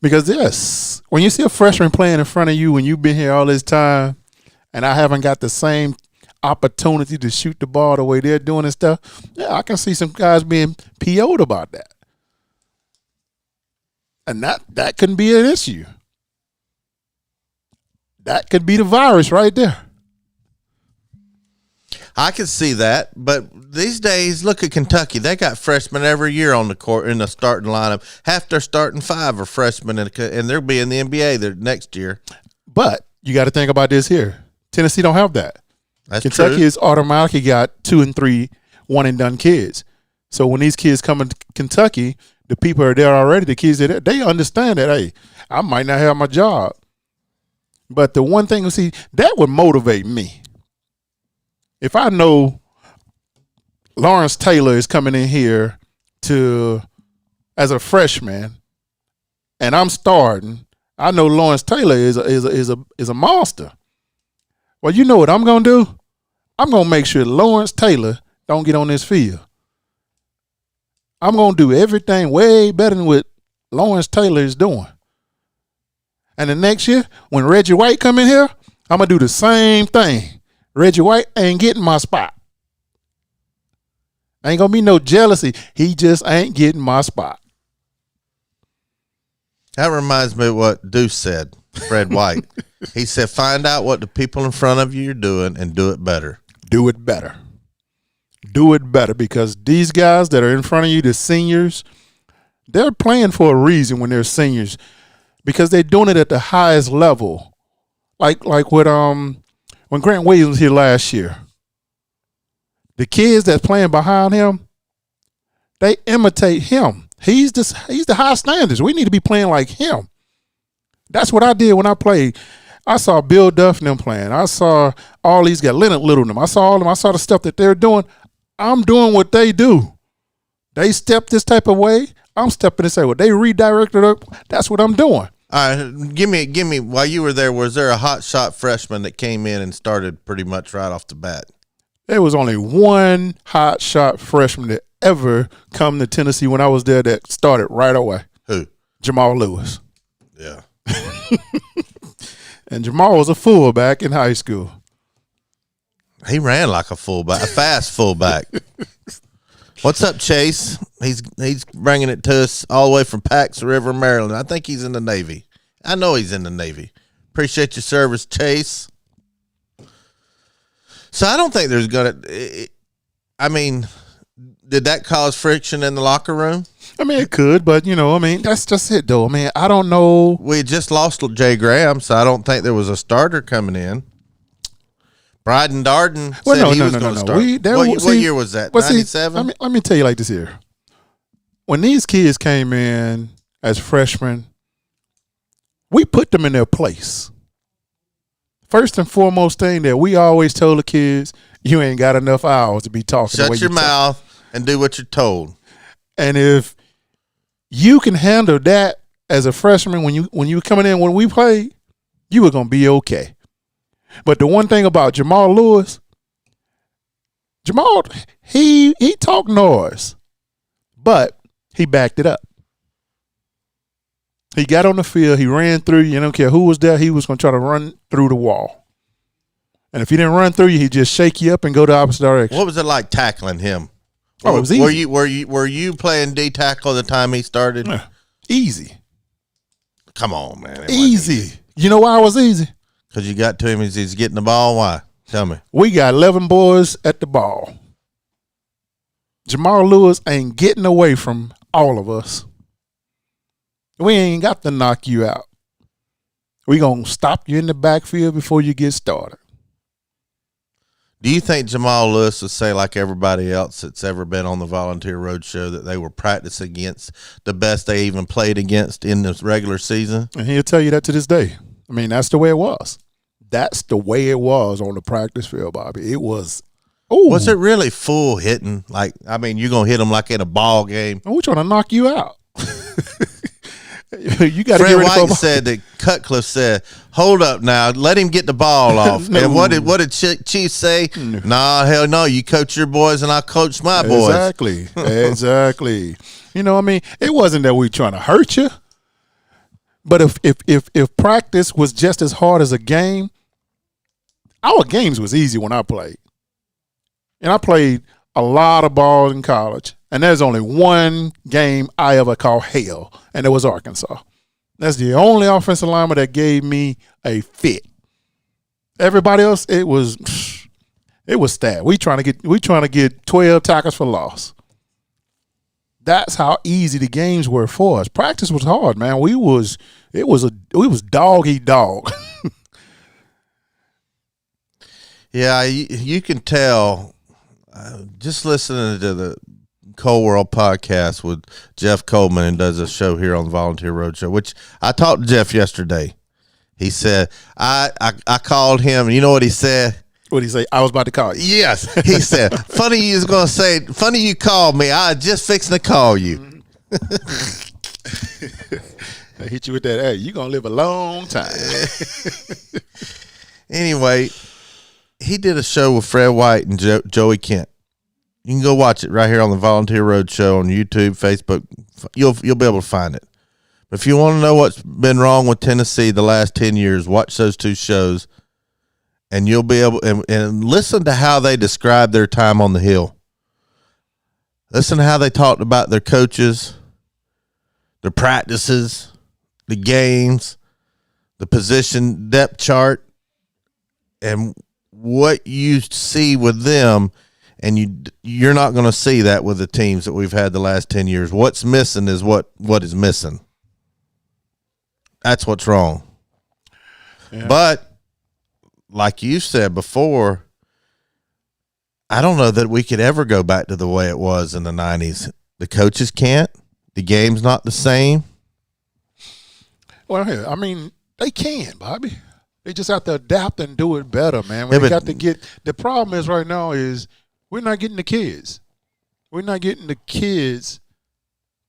Because yes, when you see a freshman playing in front of you when you've been here all this time and I haven't got the same opportunity to shoot the ball the way they're doing and stuff, yeah, I can see some guys being PO'd about that. And that couldn't be an issue. That could be the virus right there. I can see that, but these days, look at Kentucky. They got freshmen every year on the court in the starting lineup. Half their starting five are freshmen, and they'll be in the NBA the next year. But you got to think about this here. Tennessee don't have that. That's Kentucky true. is automatically got 2 and 3 one-and-done kids. So when these kids come to Kentucky, the people are there already. The kids are there. They understand that, hey, I might not have my job. But the one thing, see, that would motivate me. If I know Lawrence Taylor is coming in here as a freshman, and I'm starting, I know Lawrence Taylor is a monster. Well, you know what I'm gonna do? I'm gonna make sure Lawrence Taylor don't get on this field. I'm gonna do everything way better than what Lawrence Taylor is doing. And the next year, when Reggie White come in here, I'm gonna do the same thing. Reggie White ain't getting my spot. Ain't gonna be no jealousy. He just ain't getting my spot. That reminds me of what Deuce said, Fred White. He said, find out what the people in front of you are doing and do it better. Do it better. Do it better, because these guys that are in front of you, the seniors, they're playing for a reason when they're seniors, because they're doing it at the highest level. Like with when Grant Williams was here last year, the kids that's playing behind him, they imitate him. He's the high standards. We need to be playing like him. That's what I did when I played. I saw Bill Duff and them playing. I saw all these guys, Leonard Little and them. I saw all of them. I saw the stuff that they're doing. I'm doing what they do. They step this type of way. I'm stepping this way. Well, they redirected up. That's what I'm doing. All right, give me. While you were there, was there a hot shot freshman that came in and started pretty much right off the bat? There was only one hot shot freshman that ever come to Tennessee when I was there that started right away. Who? Jamal Lewis. Yeah. And Jamal was a fullback in high school. He ran like a fullback, a fast fullback. What's up, Chase? He's bringing it to us all the way from Pax River, Maryland. I think he's in the Navy. I know he's in the Navy. Appreciate your service, Chase. So I don't think there's I mean, did that cause friction in the locker room? I mean, it could, but, that's just it, though. I mean, I don't know. We just lost Jay Graham, so I don't think there was a starter coming in. Bryden Darden said he was going to start. What year was that, 97? Let me tell you like this here. When these kids came in as freshmen, we put them in their place. First and foremost thing that we always told the kids, you ain't got enough hours to be talking. Shut your mouth and do what you're told. And if you can handle that as a freshman when you coming in when we played, you were going to be okay. But the one thing about Jamal Lewis, he talked noise, but he backed it up. He got on the field. He ran through you. I don't care who was there. He was going to try to run through the wall. And if he didn't run through you, he'd just shake you up and go the opposite direction. What was it like tackling him? Oh, it was easy. Were you playing D tackle the time he started? Easy. Come on, man. Easy. You know why it was easy? Because you got to him as he's getting the ball. Why? Tell me. We got 11 boys at the ball. Jamal Lewis ain't getting away from all of us. We ain't got to knock you out. We going to stop you in the backfield before you get started. Do you think Jamal Lewis would say, like everybody else that's ever been on the Volunteer Roadshow, that they were practicing against the best they even played against in the regular season? And he'll tell you that to this day. I mean, that's the way it was. that's the way it was on the practice field, Bobby. It was. Ooh. Was it really full hitting? Like, I mean, you're gonna hit them like in a ball game. We're trying to knock you out. You got to Fred get ready White for said that Cutcliffe said, "Hold up now, let him get the ball off." No. And what did Chief say? No. Nah, hell no. You coach your boys, and I coach my boys. Exactly. Exactly. You know what I mean? It wasn't that we trying to hurt you. But if practice was just as hard as a game, our games was easy when I played. And I played a lot of ball in college. And there's only one game I ever called hell, and it was Arkansas. That's the only offensive lineman that gave me a fit. Everybody else, it was stat. We trying to get 12 tackles for loss. That's how easy the games were for us. Practice was hard, man. We was dog eat dog. Yeah, you can tell. Just listening to the Cold World podcast with Jeff Coleman, and does a show here on the Volunteer Roadshow, which I talked to Jeff yesterday. He said, I called him, and you know what he said? What did he say? I was about to call you. Yes. He said, funny you called me. I was just fixing to call you. I hit you with that, hey, you're going to live a long time. Anyway, he did a show with Fred White and Joey Kent. You can go watch it right here on the Volunteer Roadshow on YouTube, Facebook. You'll be able to find it. But if you want to know what's been wrong with Tennessee the last 10 years, watch those two shows, and you'll be able and listen to how they describe their time on the Hill. Listen to how they talked about their coaches, their practices, the games, the position depth chart, and what you see with them. And you're not going to see that with the teams that we've had the last 10 years. What's missing is what is missing. That's what's wrong. Yeah. But like you said before, I don't know that we could ever go back to the way it was in the 90s. The coaches can't. The game's not the same. Well, I mean, they can, Bobby. They just have to adapt and do it better, man. We got to get – the problem is right now is – we're not getting the kids. We're not getting the kids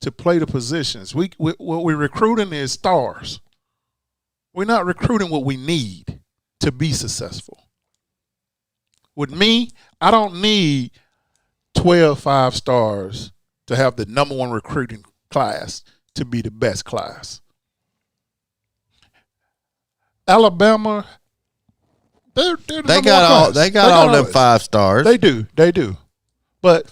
to play the positions. What we're recruiting is stars. We're not recruiting what we need to be successful. With me, I don't need 12 5-stars to have the number one recruiting class to be the best class. Alabama – They got all them 5-stars. They do. But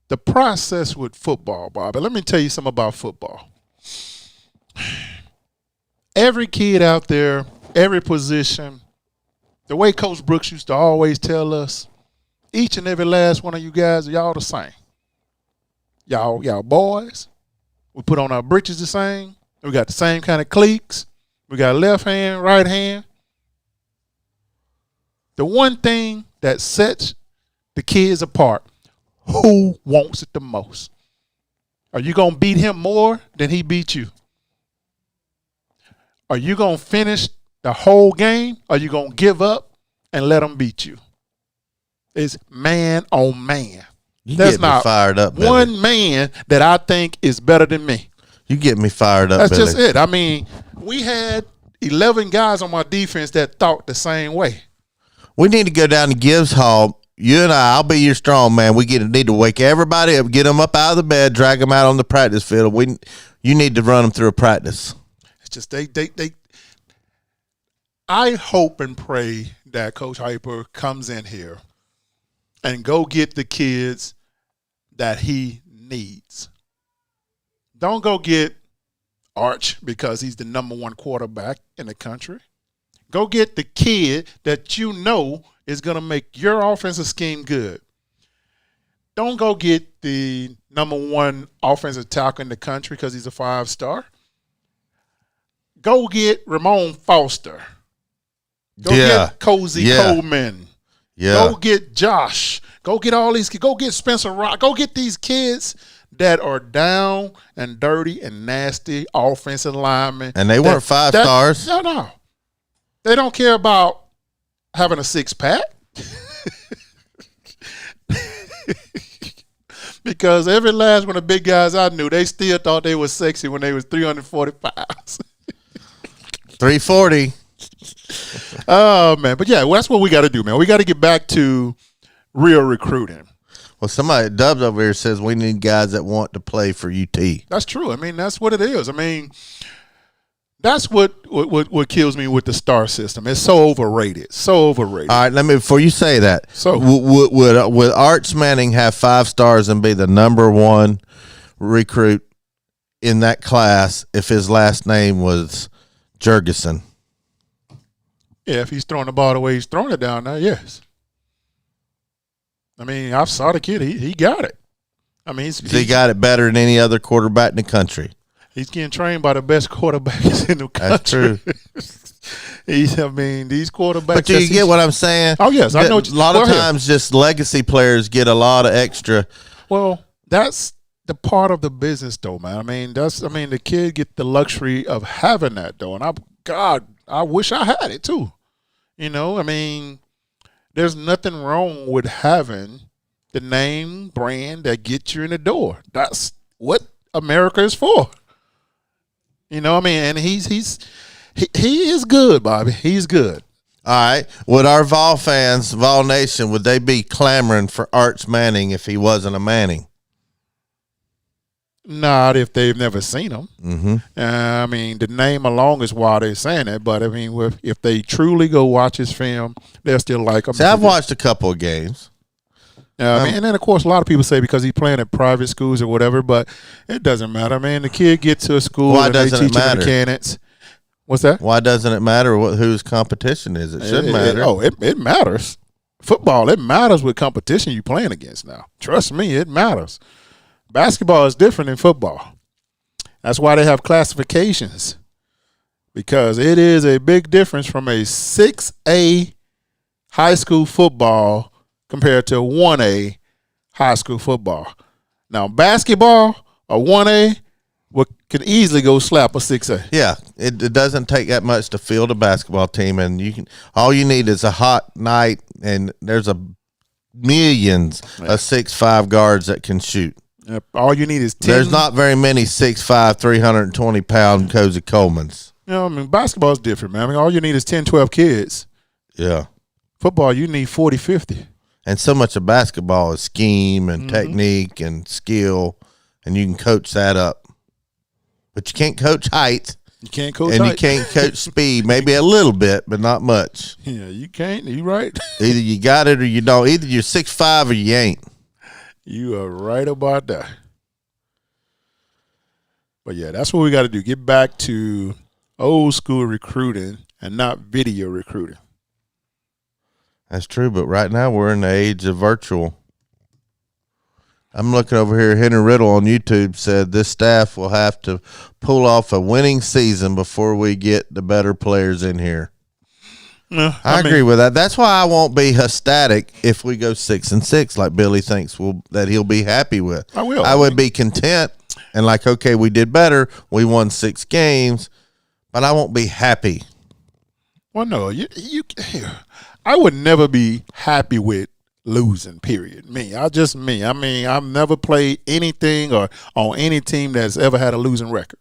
the process with football, Bobby, let me tell you something about football. Every kid out there, every position, the way Coach Brooks used to always tell us, each and every last one of you guys, y'all the same. Y'all boys. We put on our breeches the same. We got the same kind of cleats. We got left hand, right hand. The one thing that sets the kids apart, who wants it the most? Are you going to beat him more than he beat you? Are you going to finish the whole game? Or are you going to give up and let him beat you? It's man on man. There's not fired up, one Billy. Man that I think is better than me. You get me fired up, That's Billy. just it. I mean, we had 11 guys on my defense that thought the same way. We need to go down to Gibbs Hall. You and I'll be your strong man. We need to wake everybody up, get them up out of the bed, drag them out on the practice field. You need to run them through a practice. It's just they. I hope and pray that Coach Hyper comes in here and go get the kids that he needs. Don't go get Arch because he's the number one quarterback in the country. Go get the kid that you know is going to make your offensive scheme good. Don't go get the number one offensive tackle in the country because he's a 5-star. Go get Ramon Foster. Go get Cozy Coleman. Yeah. Go get Josh. Go get all these kids. Go get Spencer Rock. Go get these kids that are down and dirty and nasty offensive linemen. And they weren't 5 stars. No. They don't care about having a six-pack. Because every last one of the big guys I knew, they still thought they was sexy when they was 340 pounds. 340. Oh, man. But, yeah, well, that's what we got to do, man. We got to get back to real recruiting. Well, somebody, Dubs over here says we need guys that want to play for UT. That's true. I mean, that's what it is. I mean, that's what kills me with the star system. It's so overrated. So overrated. All right, before you say that, So- would Arch Manning have 5 stars and be the number 1 recruit in that class if his last name was Jurgensen? Yeah, if he's throwing the ball the way he's throwing it down there, yes. I mean, I saw the kid. He got it. I mean, He got it better than any other quarterback in the country. He's getting trained by the best quarterbacks in the country. That's true. These quarterbacks. But do you get what I'm saying? Oh, yes, I know. A lot of times, just legacy players get a lot of extra. Well, that's the part of the business, though, man. I mean, the kid get the luxury of having that, though, and I wish I had it too. You know, I mean, there's nothing wrong with having the name brand that gets you in the door. That's what America is for. You know, I mean, and he is good, Bobby. He's good. All right. Would our Vol fans, Vol Nation, would they be clamoring for Arch Manning if he wasn't a Manning? Not if they've never seen him. Mm-hmm. I mean, the name alone is why they're saying that. But, I mean, if they truly go watch his film, they'll still like him. See, I've watched a couple of games. I mean, and then, of course, a lot of people say because he's playing at private schools or whatever, but it doesn't matter. I mean, the kid gets to a school Why and they doesn't it teach him matter? mechanics. What's that? Why doesn't it matter whose competition is? It shouldn't matter. It matters. Football, it matters what competition you're playing against now. Trust me, it matters. Basketball is different than football. That's why they have classifications, because it is a big difference from a 6A high school football compared to 1A high school football. Now, basketball, a 1A could easily go slap a 6A. Yeah, it doesn't take that much to field a basketball team, and all you need is a hot night, and there's millions of 6'5" guards that can shoot. Yep. All you need is 10. There's not very many 6'5", 320-pound Cozy Colemans. You know, I mean, basketball is different, man. I mean, all you need is 10, 12 kids. Yeah. Football, you need 40, 50. And so much of basketball is scheme and technique and skill, and you can coach that up. But you can't coach height. You can't coach and height. you can't coach speed. Maybe a little bit, but not much. Yeah, you can't. You right. Either you got it or you don't. Either you're 6'5" or you ain't. You are right about that. But, yeah, that's what we got to do. Get back to old school recruiting and not video recruiting. That's true, but right now we're in the age of virtual. I'm looking over here. Henry Riddle on YouTube said this staff will have to pull off a winning season before we get the better players in here. I agree with that. That's why I won't be ecstatic if we go 6-6 like Billy thinks that he'll be happy with. I will. I would be content and like, okay, we did better. We won 6 games, but I won't be happy. Well, no, I would never be happy with losing, period. I mean, I've never played anything or on any team that's ever had a losing record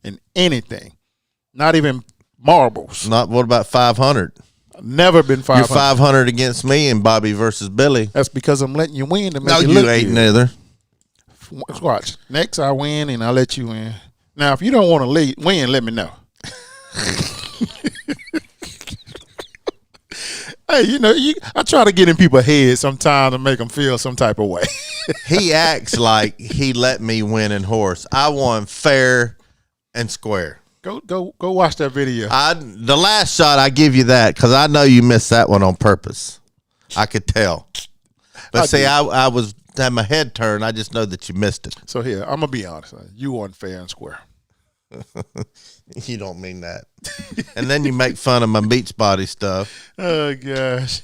in anything. Not even marbles. What about 500? Never been 500. You're 500 against me in Bobby versus Billy. That's because I'm letting you win to make No, it you look ain't good. neither. Watch. Next, I win and I let you win. Now, if you don't want to win, let me know. Hey, I try to get in people's heads sometimes to make them feel some type of way. He acts like he let me win in horse. I won fair and square. Go watch that video. The last shot, I give you that because I know you missed that one on purpose. I could tell. But I was had my head turned. I just know that you missed it. So here, I'm gonna be honest. You won fair and square. You don't mean that. And then you make fun of my beach body stuff. Oh gosh.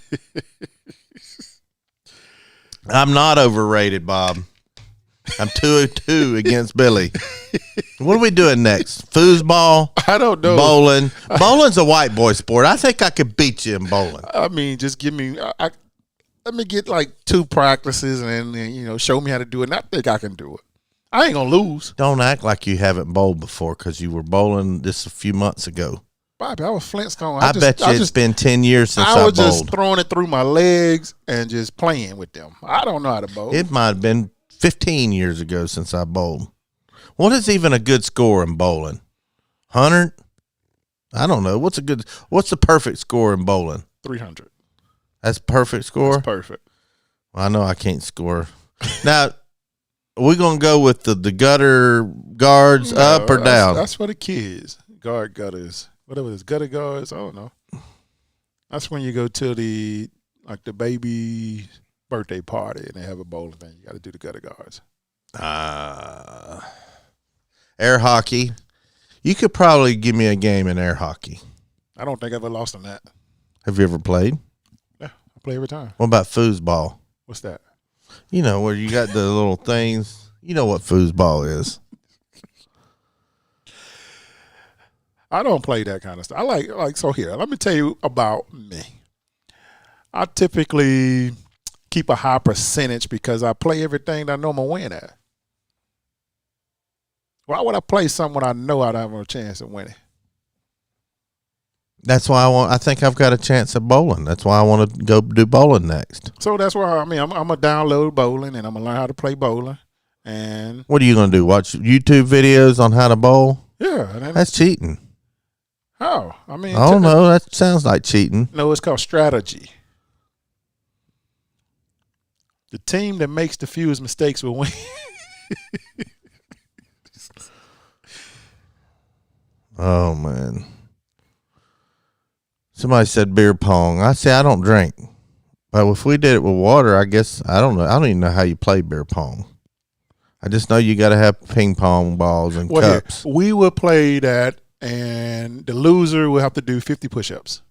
I'm not overrated, Bob. I'm 2-2 against Billy. What are we doing next? Foosball? I don't know. Bowling. Bowling's a white boy sport. I think I could beat you in bowling. I mean, just give me. Let me get like 2 practices and then, show me how to do it. And I think I can do it. I ain't gonna lose. Don't act like you haven't bowled before because you were bowling this a few months ago. Bobby, I was Flintstone. I bet you it's been 10 years since I was bowled. just throwing it through my legs and just playing with them. I don't know how to bowl. It might have been 15 years ago since I bowled. What is even a good score in bowling? 100? I don't know. What's the perfect score in bowling? 300. That's perfect score? That's perfect. Well, I know I can't score. Now, we're going to go with the gutter guards up or down? That's for the kids. Gutters. Whatever it is, gutter guards. I don't know. That's when you go to the baby birthday party and they have a bowling thing. You got to do the gutter guards. Air hockey. You could probably give me a game in air hockey. I don't think I've ever lost in that. Have you ever played? Yeah, I play every time. What about foosball? What's that? You know, where you got the little things. You know what foosball is. I don't play that kind of stuff. I like so here. Let me tell you about me. I typically keep a high percentage because I play everything that I know I'm gonna win at. Why would I play something when I know I don't have a chance of winning? That's why I think I've got a chance at bowling. That's why I want to go do bowling next. So that's why I'm gonna download bowling and I'm gonna learn how to play bowling. And what are you gonna do? Watch YouTube videos on how to bowl? Yeah, that's cheating. How? I don't know. That sounds like cheating. No, it's called strategy. The team that makes the fewest mistakes will win. Oh man. Somebody said beer pong. I say I don't drink. But if we did it with water, I guess I don't know. I don't even know how you play beer pong. I just know you got to have ping pong balls and cups. Here, we will play that, and the loser will have to do 50 push-ups.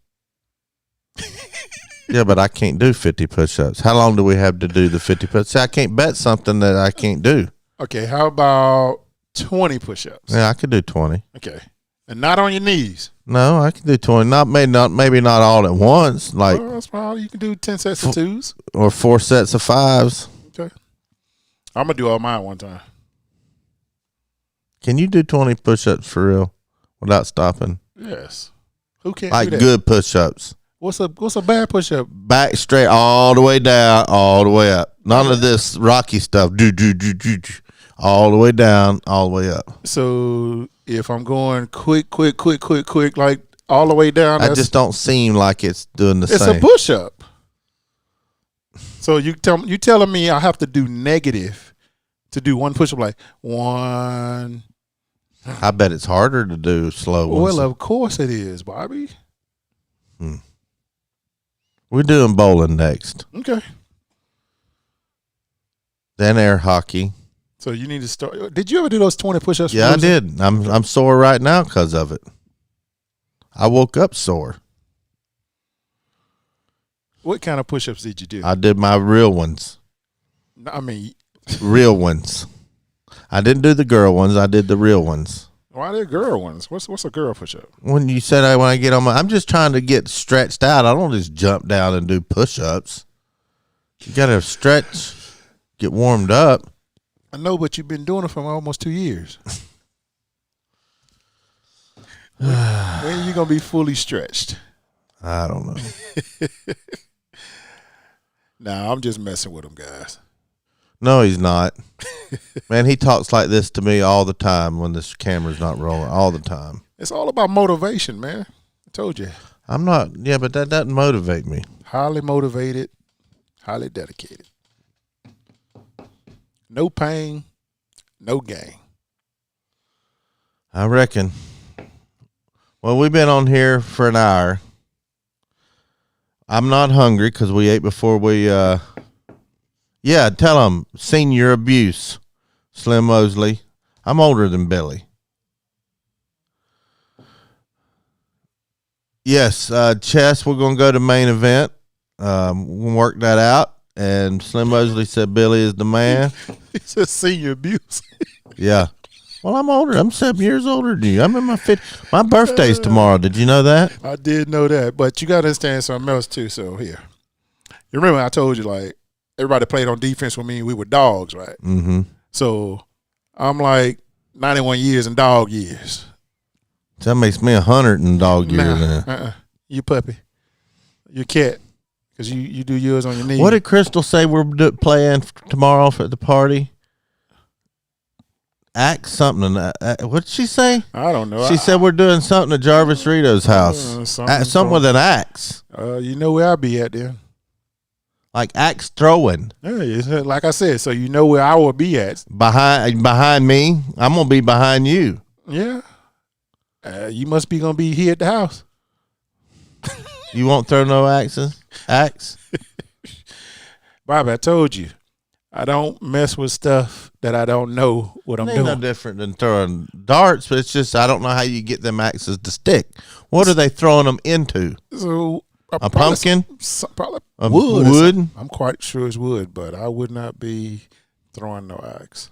Yeah, but I can't do 50 push-ups. How long do we have to do the 50 push-ups? See, I can't bet something that I can't do. Okay, how about 20 push-ups? Yeah, I could do 20. Okay, and not on your knees. No, I can do 20. Maybe not all at once. Like that's fine. You can do 10 sets of 2s or 4 sets of 5s. Okay, I'm gonna do all mine one time. Can you do 20 push-ups for real without stopping? Yes. Who can't like do that? Good push-ups? What's a bad push-up? Back straight all the way down, all the way up. None of this rocky stuff. All the way down, all the way up. So if I'm going quick, like all the way down, I just don't seem like it's doing the same. It's a push-up. So you telling me I have to do negative to do one push-up, like one. I bet it's harder to do slow ones. Well, of course it is, Bobby. We're doing bowling next. Okay. Then air hockey. So you need to start. Did you ever do those 20 push-ups? Yeah, I did. I'm sore right now because of it. I woke up sore. What kind of push-ups did you do? I did my real ones. I mean, real ones. I didn't do the girl ones. I did the real ones. Why are there girl ones? What's a girl push-up? When you said when I get on I'm just trying to get stretched out. I don't just jump down and do push-ups. You got to stretch, get warmed up. I know, but you've been doing it for almost 2 years. When are you going to be fully stretched? I don't know. Nah, I'm just messing with him, guys. No, he's not. Man, he talks like this to me all the time when this camera's not rolling, all the time. It's all about motivation, man. I told you. I'm not, yeah, but that doesn't motivate me. Highly motivated, highly dedicated. No pain, no gain. I reckon. Well, we've been on here for an hour. I'm not hungry because we ate before we, yeah, tell them, senior abuse, Slim Mosley. I'm older than Billy. Yes, chess, we're going to go to main event. We'll work that out. And Slim Mosley said Billy is the man. He said senior abuse. Yeah. Well, I'm older. I'm 7 years older than you. I'm in my 50s. My birthday's tomorrow. Did you know that? I did know that, but you got to understand something else too. So here, you remember I told you like everybody played on defense with me. We were dogs, right? Mm-hmm. So I'm like 91 years in dog years. So that makes me 100 in dog years now. You puppy, you cat, because you do yours on your knees. What did Crystal say we're playing tomorrow for the party? Act something. What did she say? I don't know. She said we're doing something at Jarvis Rito's house. Something with an axe. You know where I'll be at then. Like axe throwing. Yeah, like I said, so you know where I will be at. Behind me. I'm gonna be behind you. Yeah. You must be gonna be here at the house. You won't throw no axes? Axe? Bobby, I told you, I don't mess with stuff that I don't know what I'm doing. No different than throwing darts, but it's just I don't know how you get them axes to stick. What are they throwing them into? So a pumpkin? Probably wood? I'm quite sure it's wood, but I would not be throwing no axe.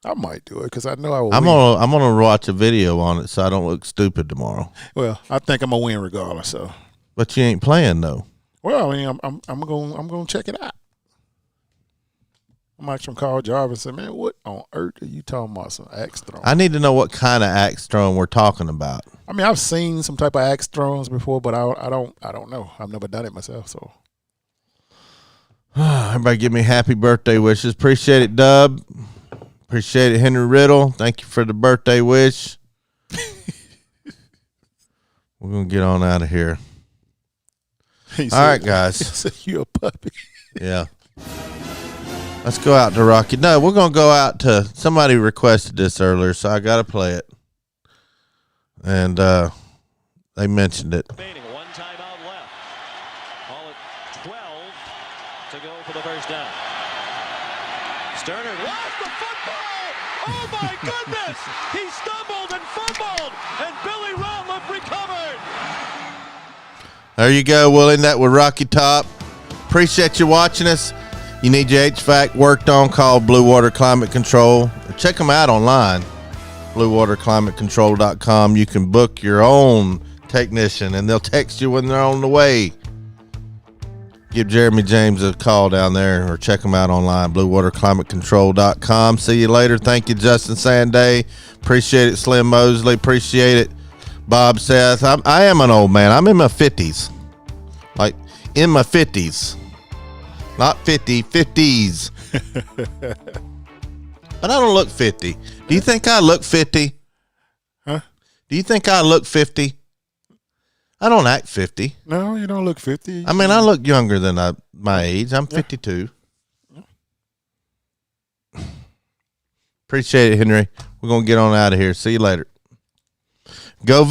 I might do it because I know I will. I'm gonna watch a video on it so I don't look stupid tomorrow. Well, I think I'm gonna win regardless. So, but you ain't playing though. Well, I mean, I'm gonna check it out. I might come call Jarvis and say, man, what on earth are you talking about? Some axe throwing? I need to know what kind of axe throwing we're talking about. I mean, I've seen some type of axe throws before, but I don't know. I've never done it myself. So, everybody, give me happy birthday wishes. Appreciate it, Dub. Appreciate it, Henry Riddle. Thank you for the birthday wish. We're gonna get on out of here. All right, guys. You a puppy? Yeah. Let's go out to Rocky. No, we're going to go out to somebody requested this earlier, so I got to play it. And they mentioned it. One timeout left. All at 12 to go for the first down. Sterner lost the football. Oh, my goodness. He stumbled and fumbled, and Billy Ratliff recovered. There you go. We'll end that with Rocky Top. Appreciate you watching us. You need your HVAC worked on, call Blue Water Climate Control. Check them out online, bluewaterclimatecontrol.com. You can book your own technician, and they'll text you when they're on the way. Give Jeremy James a call down there or check them out online, bluewaterclimatecontrol.com. See you later. Thank you, Justin Sanday. Appreciate it, Slim Mosley. Appreciate it, Bob Seth. I am an old man. I'm in my 50s. Like, in my 50s. Not 50, 50s. But I don't look 50. Do you think I look 50? Huh? Do you think I look 50? I don't act 50. No, you don't look 50. I mean, I look younger than my age. I'm 52. Yeah. Appreciate it, Henry. We're going to get on out of here. See you later. Go Vols.